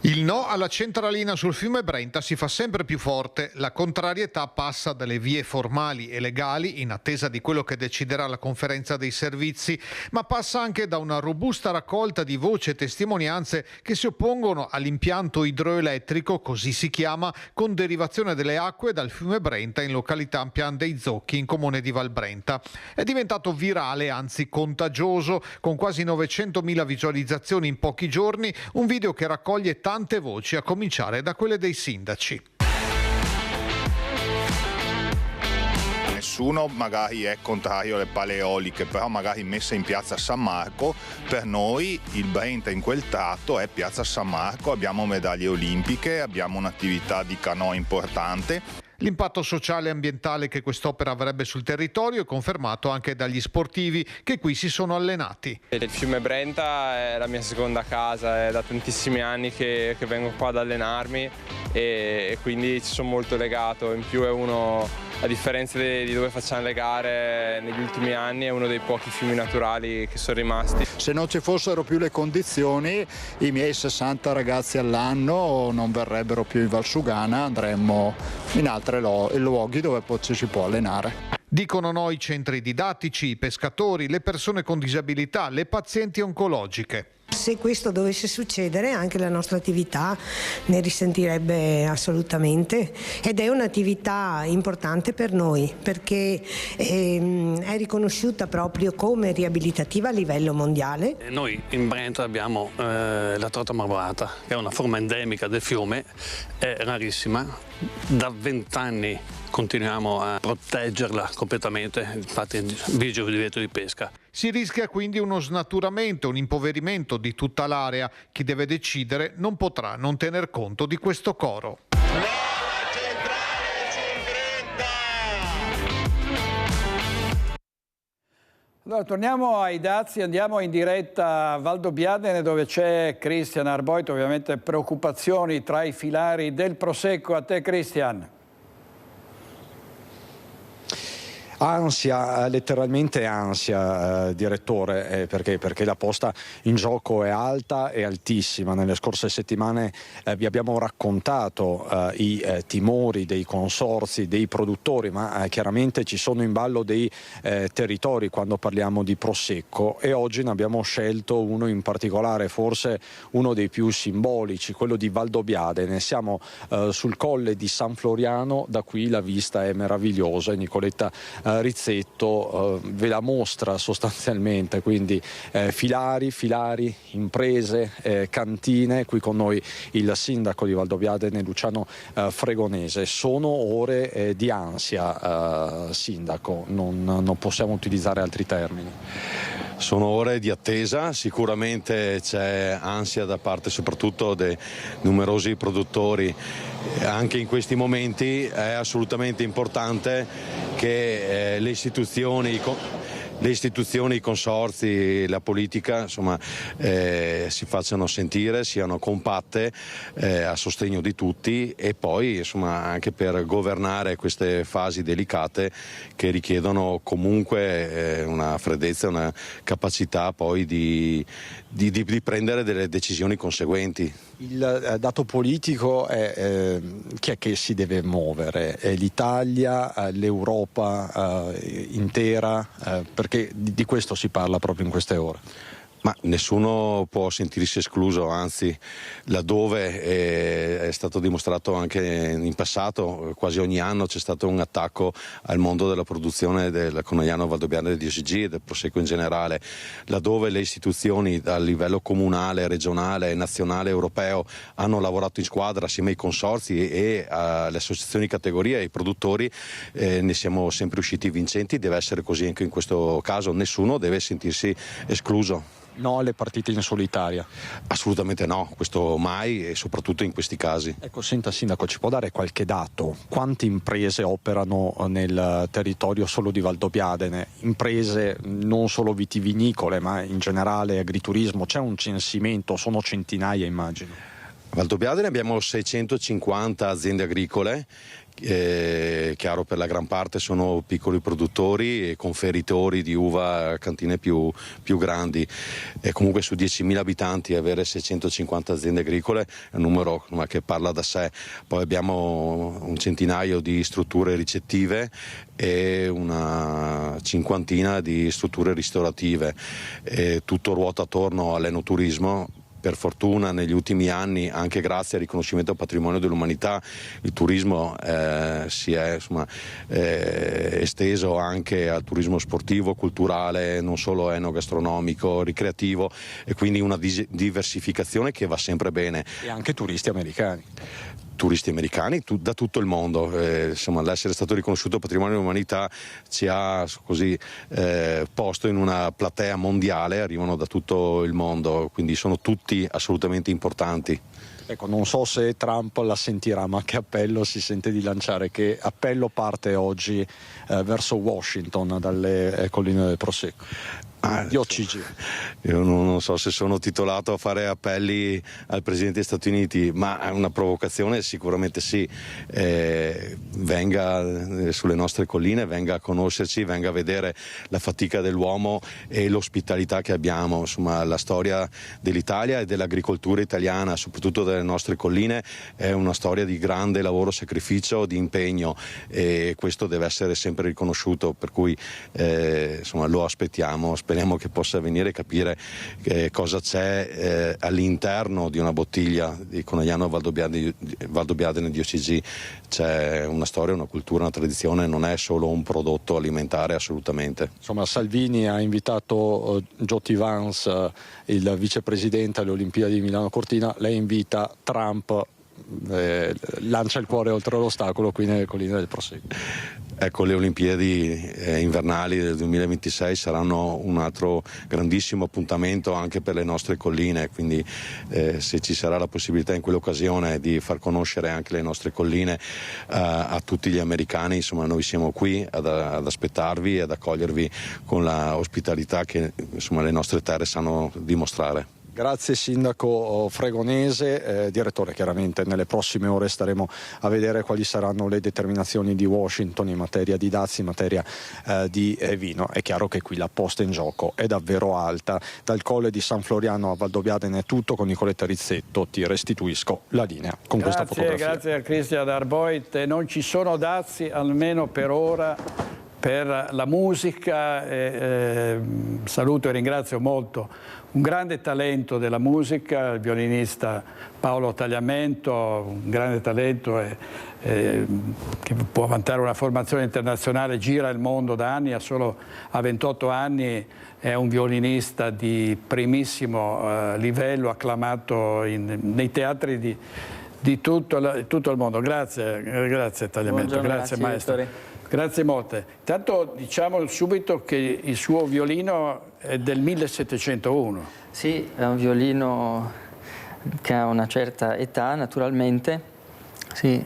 Il no alla centralina sul fiume Brenta si fa sempre più forte. La contrarietà passa dalle vie formali e legali, in attesa di quello che deciderà la conferenza dei servizi, ma passa anche da una robusta raccolta di voci e testimonianze che si oppongono all'impianto idroelettrico, così si chiama, con derivazione delle acque dal fiume Brenta in località Pian dei Zocchi, in comune di Valbrenta. È diventato virale, anzi contagioso, con quasi 900.000 visualizzazioni in pochi giorni, un video che raccoglie tante voci, a cominciare da quelle dei sindaci. Nessuno magari è contrario alle pale eoliche, però magari messe in piazza San Marco, per noi il Brenta in quel tratto è piazza San Marco, abbiamo medaglie olimpiche, abbiamo un'attività di canoa importante. L'impatto sociale e ambientale che quest'opera avrebbe sul territorio è confermato anche dagli sportivi che qui si sono allenati. Il fiume Brenta è la mia seconda casa, è da tantissimi anni che vengo qua ad allenarmi e quindi ci sono molto legato. In più è uno, a differenza di dove facciamo le gare negli ultimi anni, è uno dei pochi fiumi naturali che sono rimasti. Se non ci fossero più le condizioni, i miei 60 ragazzi all'anno non verrebbero più in Valsugana, andremmo in altri luoghi dove poi ci si può allenare. Dicono no i centri didattici, i pescatori, le persone con disabilità, le pazienti oncologiche. Se questo dovesse succedere, anche la nostra attività ne risentirebbe assolutamente, ed è un'attività importante per noi perché è riconosciuta proprio come riabilitativa a livello mondiale. Noi in Brenta abbiamo la trota marmorata, che è una forma endemica del fiume, è rarissima, da 20 anni continuiamo a proteggerla completamente, infatti vige il divieto di pesca. Si rischia quindi uno snaturamento, un impoverimento di tutta l'area. Chi deve decidere non potrà non tener conto di questo coro. Allora, torniamo ai dazi, andiamo in diretta a Valdobbiadene dove c'è Cristian Arboito, ovviamente preoccupazioni tra i filari del Prosecco. A te Cristian. Ansia, letteralmente ansia, direttore, perché la posta in gioco è alta e altissima. Nelle scorse settimane vi abbiamo raccontato i timori dei consorzi, dei produttori, ma chiaramente ci sono in ballo dei territori quando parliamo di Prosecco, e oggi ne abbiamo scelto uno in particolare, forse uno dei più simbolici, quello di Valdobbiadene. Siamo sul colle di San Floriano, da qui la vista è meravigliosa e Nicoletta Rizzetto ve la mostra sostanzialmente, quindi filari, imprese, cantine. Qui con noi il sindaco di Valdobbiadene Luciano Fregonese. Sono ore di ansia, sindaco, non possiamo utilizzare altri termini. Sono ore di attesa, sicuramente c'è ansia da parte soprattutto dei numerosi produttori. Anche in questi momenti è assolutamente importante che le istituzioni, i consorzi, la politica, insomma, si facciano sentire, siano compatte a sostegno di tutti, e poi insomma anche per governare queste fasi delicate che richiedono comunque una freddezza, una capacità poi di prendere delle decisioni conseguenti. Il dato politico è chi è che si deve muovere? È l'Italia, l'Europa intera? Perché di questo si parla proprio in queste ore. Ma nessuno può sentirsi escluso, anzi, laddove è stato dimostrato anche in passato, quasi ogni anno c'è stato un attacco al mondo della produzione del Conegliano Valdobbiadene di OCG e del Prosecco in generale, laddove le istituzioni a livello comunale, regionale, nazionale, europeo hanno lavorato in squadra assieme ai consorzi e alle associazioni di categoria e ai produttori, ne siamo sempre usciti vincenti. Deve essere così anche in questo caso, nessuno deve sentirsi escluso. No alle partite in solitaria? Assolutamente no, questo mai, e soprattutto in questi casi. Ecco, senta sindaco, ci può dare qualche dato? Quante imprese operano nel territorio solo di Valdobbiadene? Imprese non solo vitivinicole ma in generale agriturismo, c'è un censimento? Sono centinaia, immagino. A Valdobbiadene abbiamo 650 aziende agricole. Chiaro, per la gran parte sono piccoli produttori e conferitori di uva a cantine più grandi, e comunque su 10.000 abitanti avere 650 aziende agricole è un numero che parla da sé. Poi abbiamo un centinaio di strutture ricettive e una cinquantina di strutture ristorative, e tutto ruota attorno all'enoturismo. Per fortuna negli ultimi anni, anche grazie al riconoscimento patrimonio dell'umanità, il turismo si è esteso anche al turismo sportivo, culturale, non solo enogastronomico, ricreativo, e quindi una diversificazione che va sempre bene. E anche turisti americani da tutto il mondo. L'essere stato riconosciuto patrimonio dell'umanità ci ha così posto in una platea mondiale, arrivano da tutto il mondo, quindi sono tutti assolutamente importanti. Ecco, non so se Trump la sentirà, ma che appello si sente di lanciare? Che appello parte oggi verso Washington dalle colline del Prosecco? Di OCG. Io non so se sono titolato a fare appelli al Presidente degli Stati Uniti, ma è una provocazione sicuramente sì. Venga sulle nostre colline, venga a conoscerci, venga a vedere la fatica dell'uomo e l'ospitalità che abbiamo. Insomma, la storia dell'Italia e dell'agricoltura italiana, soprattutto delle nostre colline, è una storia di grande lavoro, sacrificio, di impegno, e questo deve essere sempre riconosciuto, per cui lo aspettiamo. Speriamo che possa venire e capire cosa c'è all'interno di una bottiglia di Conegliano Valdobbiadene di OCG. C'è una storia, una cultura, una tradizione, non è solo un prodotto alimentare, assolutamente. Insomma, Salvini ha invitato J.T. Vance, il vicepresidente alle Olimpiadi di Milano Cortina, lei invita Trump, lancia il cuore oltre l'ostacolo qui nelle colline del Prosecco. Ecco, le Olimpiadi invernali del 2026 saranno un altro grandissimo appuntamento anche per le nostre colline, quindi se ci sarà la possibilità in quell'occasione di far conoscere anche le nostre colline a tutti gli americani, insomma, noi siamo qui ad aspettarvi e ad accogliervi con la ospitalità che le nostre terre sanno dimostrare. Grazie Sindaco Fregonese. Direttore, chiaramente nelle prossime ore staremo a vedere quali saranno le determinazioni di Washington in materia di dazi, in materia di vino. È chiaro che qui la posta in gioco è davvero alta. Dal Colle di San Floriano a Valdobbiadene è tutto. Con Nicoletta Rizzetto ti restituisco la linea con questa fotografia. Grazie a Cristian Darboit. Non ci sono dazi, almeno per ora, per la musica. Saluto e ringrazio molto un grande talento della musica, il violinista Paolo Tagliamento, un grande talento che può vantare una formazione internazionale, gira il mondo da anni, ha 28 anni, è un violinista di primissimo livello, acclamato nei teatri di tutto il mondo. Grazie Tagliamento, grazie maestro. Grazie molte. Intanto diciamo subito che il suo violino è del 1701. Sì, è un violino che ha una certa età, naturalmente. Sì,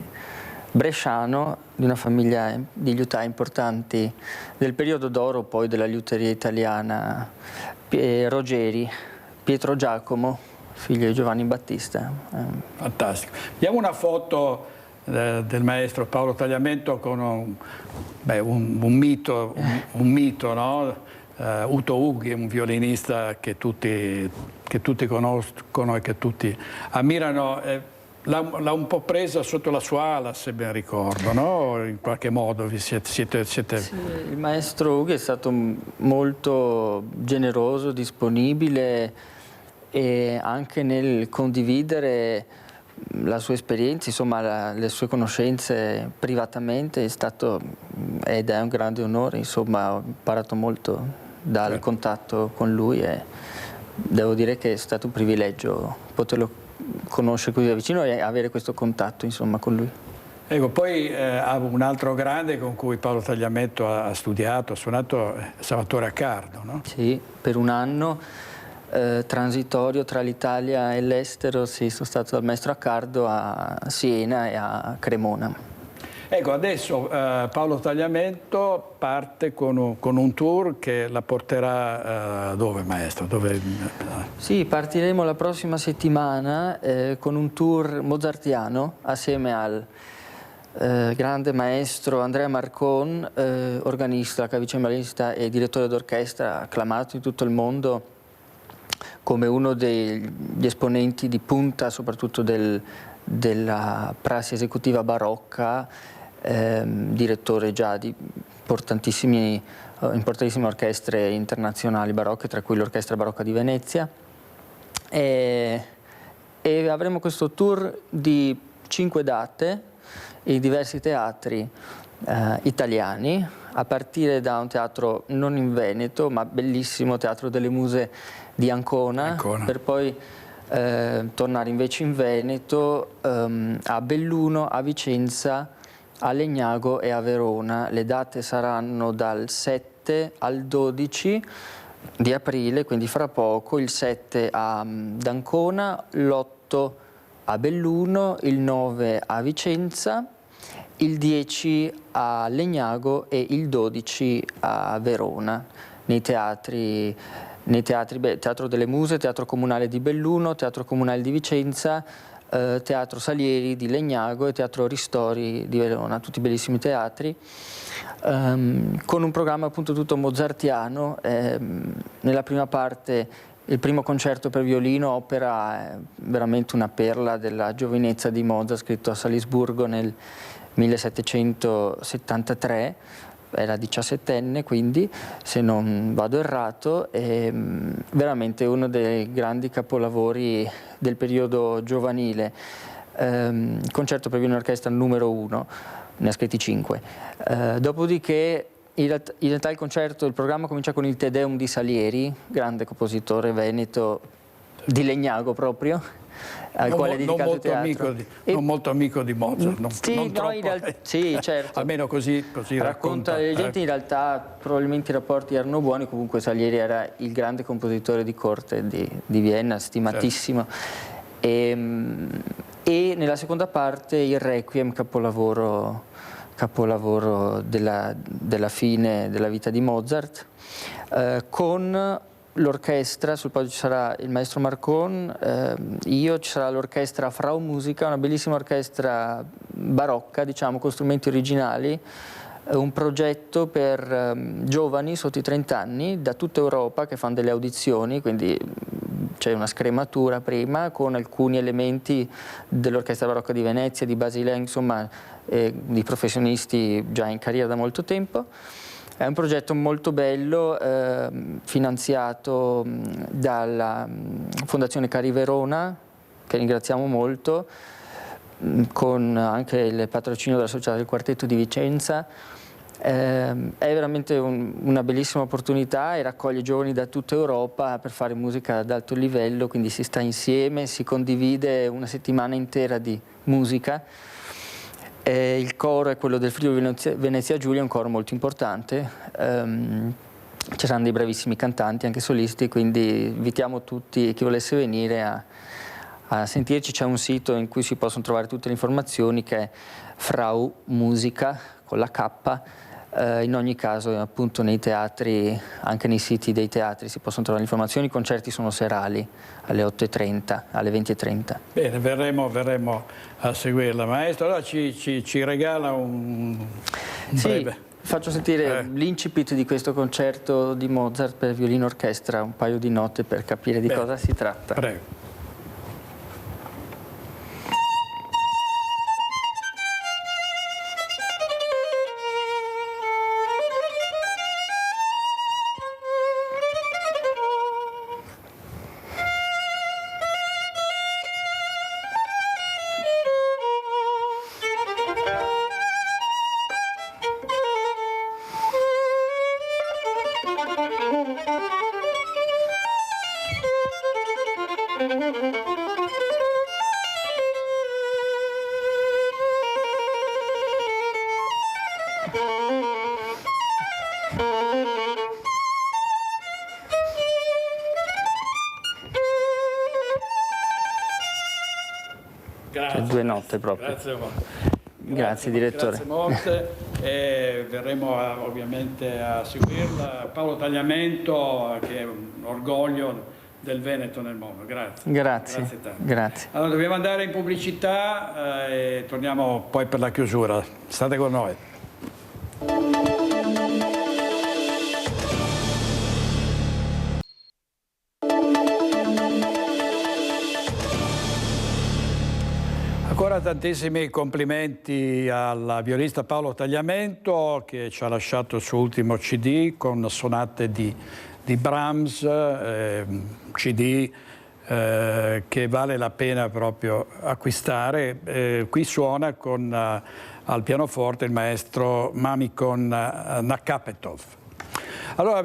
bresciano, di una famiglia di liutai importanti del periodo d'oro poi della liuteria italiana, Rogeri, Pietro Giacomo, figlio di Giovanni Battista. Fantastico. Vediamo una foto del maestro Paolo Tagliamento con un mito, no? Uto Ughi, un violinista che tutti conoscono e che tutti ammirano. L'ha un po' presa sotto la sua ala, se ben ricordo, no? In qualche modo siete... Sì, il maestro Ughi è stato molto generoso, disponibile, e anche nel condividere la sua esperienza, insomma, le sue conoscenze privatamente, è stato ed è un grande onore, insomma, ho imparato molto dal contatto con lui e devo dire che è stato un privilegio poterlo conoscere così da vicino e avere questo contatto, insomma, con lui. Ecco, poi un altro grande con cui Paolo Tagliamento ha studiato, ha suonato, Salvatore Accardo, no? Sì, per un anno transitorio tra l'Italia e l'estero, sì, sono stato dal maestro Accardo a Siena e a Cremona. Ecco, adesso Paolo Tagliamento parte con un tour che la porterà dove, maestro? Sì, partiremo la prossima settimana con un tour mozartiano assieme al grande maestro Andrea Marcon, organista, clavicembalista e direttore d'orchestra, acclamato in tutto il mondo come uno degli esponenti di punta, soprattutto della prassi esecutiva barocca, direttore già di importantissime orchestre internazionali barocche, tra cui l'Orchestra Barocca di Venezia. E avremo questo tour di 5 date in diversi teatri italiani, a partire da un teatro non in Veneto, ma bellissimo, Teatro delle Muse di Ancona. Per poi tornare invece in Veneto, a Belluno, a Vicenza, a Legnago e a Verona. Le date saranno dal 7 al 12 di aprile, quindi fra poco, il 7 ad Ancona, l'8 a Belluno, il 9 a Vicenza, il 10 a Legnago e il 12 a Verona, nei teatri, Teatro delle Muse, Teatro Comunale di Belluno, Teatro Comunale di Vicenza, Teatro Salieri di Legnago e Teatro Ristori di Verona, tutti bellissimi teatri, con un programma appunto tutto mozartiano. Nella prima parte il primo concerto per violino, opera veramente una perla della giovinezza di Mozart, scritto a Salisburgo nel 1773, era 17enne, quindi, se non vado errato, è veramente uno dei grandi capolavori del periodo giovanile. Concerto per violino orchestra numero 1, ne ha scritti 5. Dopodiché in realtà il programma comincia con il Te Deum di Salieri, grande compositore veneto di Legnago proprio, al quale è dedicato il teatro. Non molto amico di Mozart, sì, certo. Almeno così racconta le leggende. In realtà probabilmente i rapporti erano buoni, comunque Salieri era il grande compositore di corte di Vienna, stimatissimo. Certo. E nella seconda parte il Requiem, capolavoro della fine della vita di Mozart, con l'orchestra. Sul podio ci sarà il maestro Marcon, ci sarà l'orchestra Frau Musica, una bellissima orchestra barocca, diciamo, con strumenti originali, un progetto per giovani sotto i 30 anni da tutta Europa che fanno delle audizioni, quindi c'è una scrematura prima con alcuni elementi dell'Orchestra Barocca di Venezia, di Basilea, insomma, di professionisti già in carriera da molto tempo. È un progetto molto bello, finanziato dalla Fondazione Cari Verona, che ringraziamo molto, con anche il patrocinio della Società del Quartetto di Vicenza. È veramente una bellissima opportunità e raccoglie giovani da tutta Europa per fare musica ad alto livello, quindi si sta insieme, si condivide una settimana intera di musica. Il coro è quello del Friuli Venezia Giulia, è un coro molto importante. Ci saranno dei bravissimi cantanti, anche solisti, quindi invitiamo tutti, chi volesse venire, a sentirci. C'è un sito in cui si possono trovare tutte le informazioni, che è Frau Musica con la K. In ogni caso, appunto, nei teatri, anche nei siti dei teatri si possono trovare le informazioni. I concerti sono serali alle 8:30, alle 20:30. Bene, verremo a seguirla. Maestro, allora ci regala un breve... Sì, faccio sentire l'incipit di questo concerto di Mozart per violino orchestra, un paio di note per capire di cosa si tratta. Prego. Grazie. 2 note proprio. Grazie a voi. Grazie direttore. Grazie molte e verremo ovviamente a seguirla. Paolo Tagliamento, che è un orgoglio del Veneto nel mondo. Grazie. Grazie. Grazie. Allora dobbiamo andare in pubblicità e torniamo poi per la chiusura. State con noi. Ancora tantissimi complimenti al violista Paolo Tagliamento, che ci ha lasciato il suo ultimo CD con sonate di Brahms, CD che vale la pena proprio acquistare. Qui suona al pianoforte il maestro Mamikon Nakapetov. Allora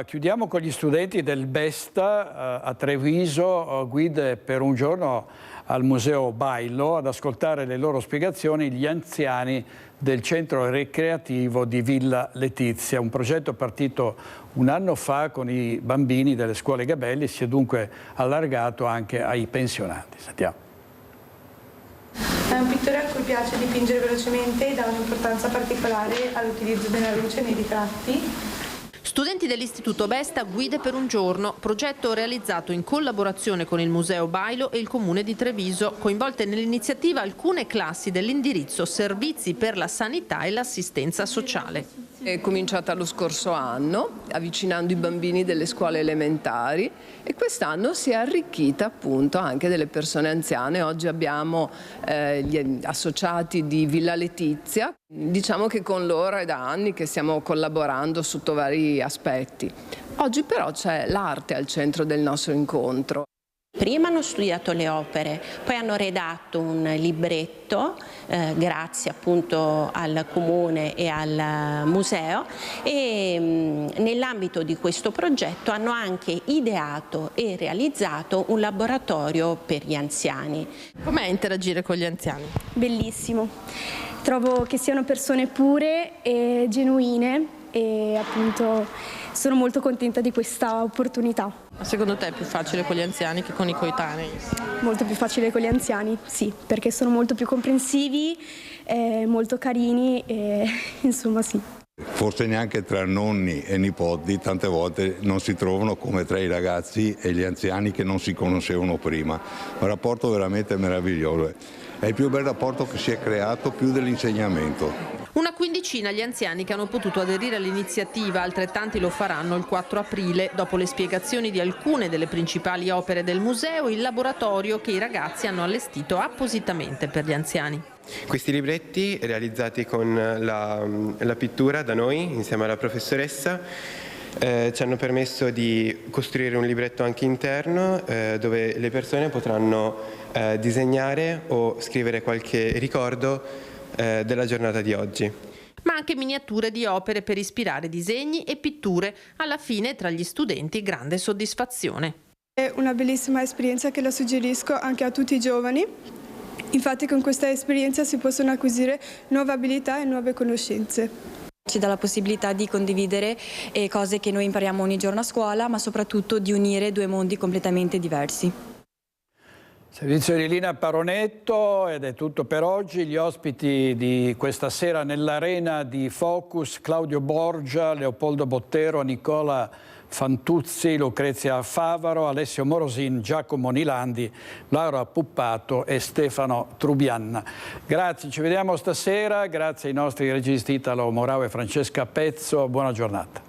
chiudiamo con gli studenti del BESTA a Treviso, guide per un giorno al Museo Bailo, ad ascoltare le loro spiegazioni gli anziani del centro ricreativo di Villa Letizia, un progetto partito un anno fa con i bambini delle scuole Gabelli, si è dunque allargato anche ai pensionati. Sentiamo. È un pittore a cui piace dipingere velocemente e dà un'importanza particolare all'utilizzo della luce nei ritratti. Studenti dell'Istituto Besta, guide per un giorno, progetto realizzato in collaborazione con il Museo Bailo e il Comune di Treviso, coinvolte nell'iniziativa alcune classi dell'indirizzo Servizi per la Sanità e l'Assistenza Sociale. È cominciata lo scorso anno, avvicinando i bambini delle scuole elementari, e quest'anno si è arricchita appunto anche delle persone anziane. Oggi abbiamo gli associati di Villa Letizia. Diciamo che con loro è da anni che stiamo collaborando sotto vari aspetti. Oggi però c'è l'arte al centro del nostro incontro. Prima hanno studiato le opere, poi hanno redatto un libretto, grazie appunto al Comune e al Museo, e nell'ambito di questo progetto hanno anche ideato e realizzato un laboratorio per gli anziani. Com'è interagire con gli anziani? Bellissimo, trovo che siano persone pure e genuine e appunto sono molto contenta di questa opportunità. Secondo te è più facile con gli anziani che con i coetanei? Molto più facile con gli anziani, sì, perché sono molto più comprensivi, molto carini e insomma sì. Forse neanche tra nonni e nipoti tante volte non si trovano come tra i ragazzi e gli anziani che non si conoscevano prima. Un rapporto veramente meraviglioso. È il più bel rapporto che si è creato, più dell'insegnamento. Una quindicina gli anziani che hanno potuto aderire all'iniziativa, altrettanti lo faranno il 4 aprile. Dopo le spiegazioni di alcune delle principali opere del museo, il laboratorio che i ragazzi hanno allestito appositamente per gli anziani. Questi libretti, realizzati con la pittura da noi, insieme alla professoressa, ci hanno permesso di costruire un libretto anche interno dove le persone potranno disegnare o scrivere qualche ricordo della giornata di oggi. Ma anche miniature di opere per ispirare disegni e pitture. Alla fine tra gli studenti grande soddisfazione. È una bellissima esperienza che la suggerisco anche a tutti i giovani. Infatti con questa esperienza si possono acquisire nuove abilità e nuove conoscenze. Ci dà la possibilità di condividere cose che noi impariamo ogni giorno a scuola, ma soprattutto di unire due mondi completamente diversi. Servizio di Lina Paronetto ed è tutto per oggi. Gli ospiti di questa sera nell'arena di Focus: Claudio Borgia, Leopoldo Bottero, Nicola Fantuzzi, Lucrezia Favaro, Alessio Morosin, Giacomo Nilandi, Laura Puppato e Stefano Trubianna. Grazie, ci vediamo stasera. Grazie ai nostri registi Italo Morao e Francesca Pezzo. Buona giornata.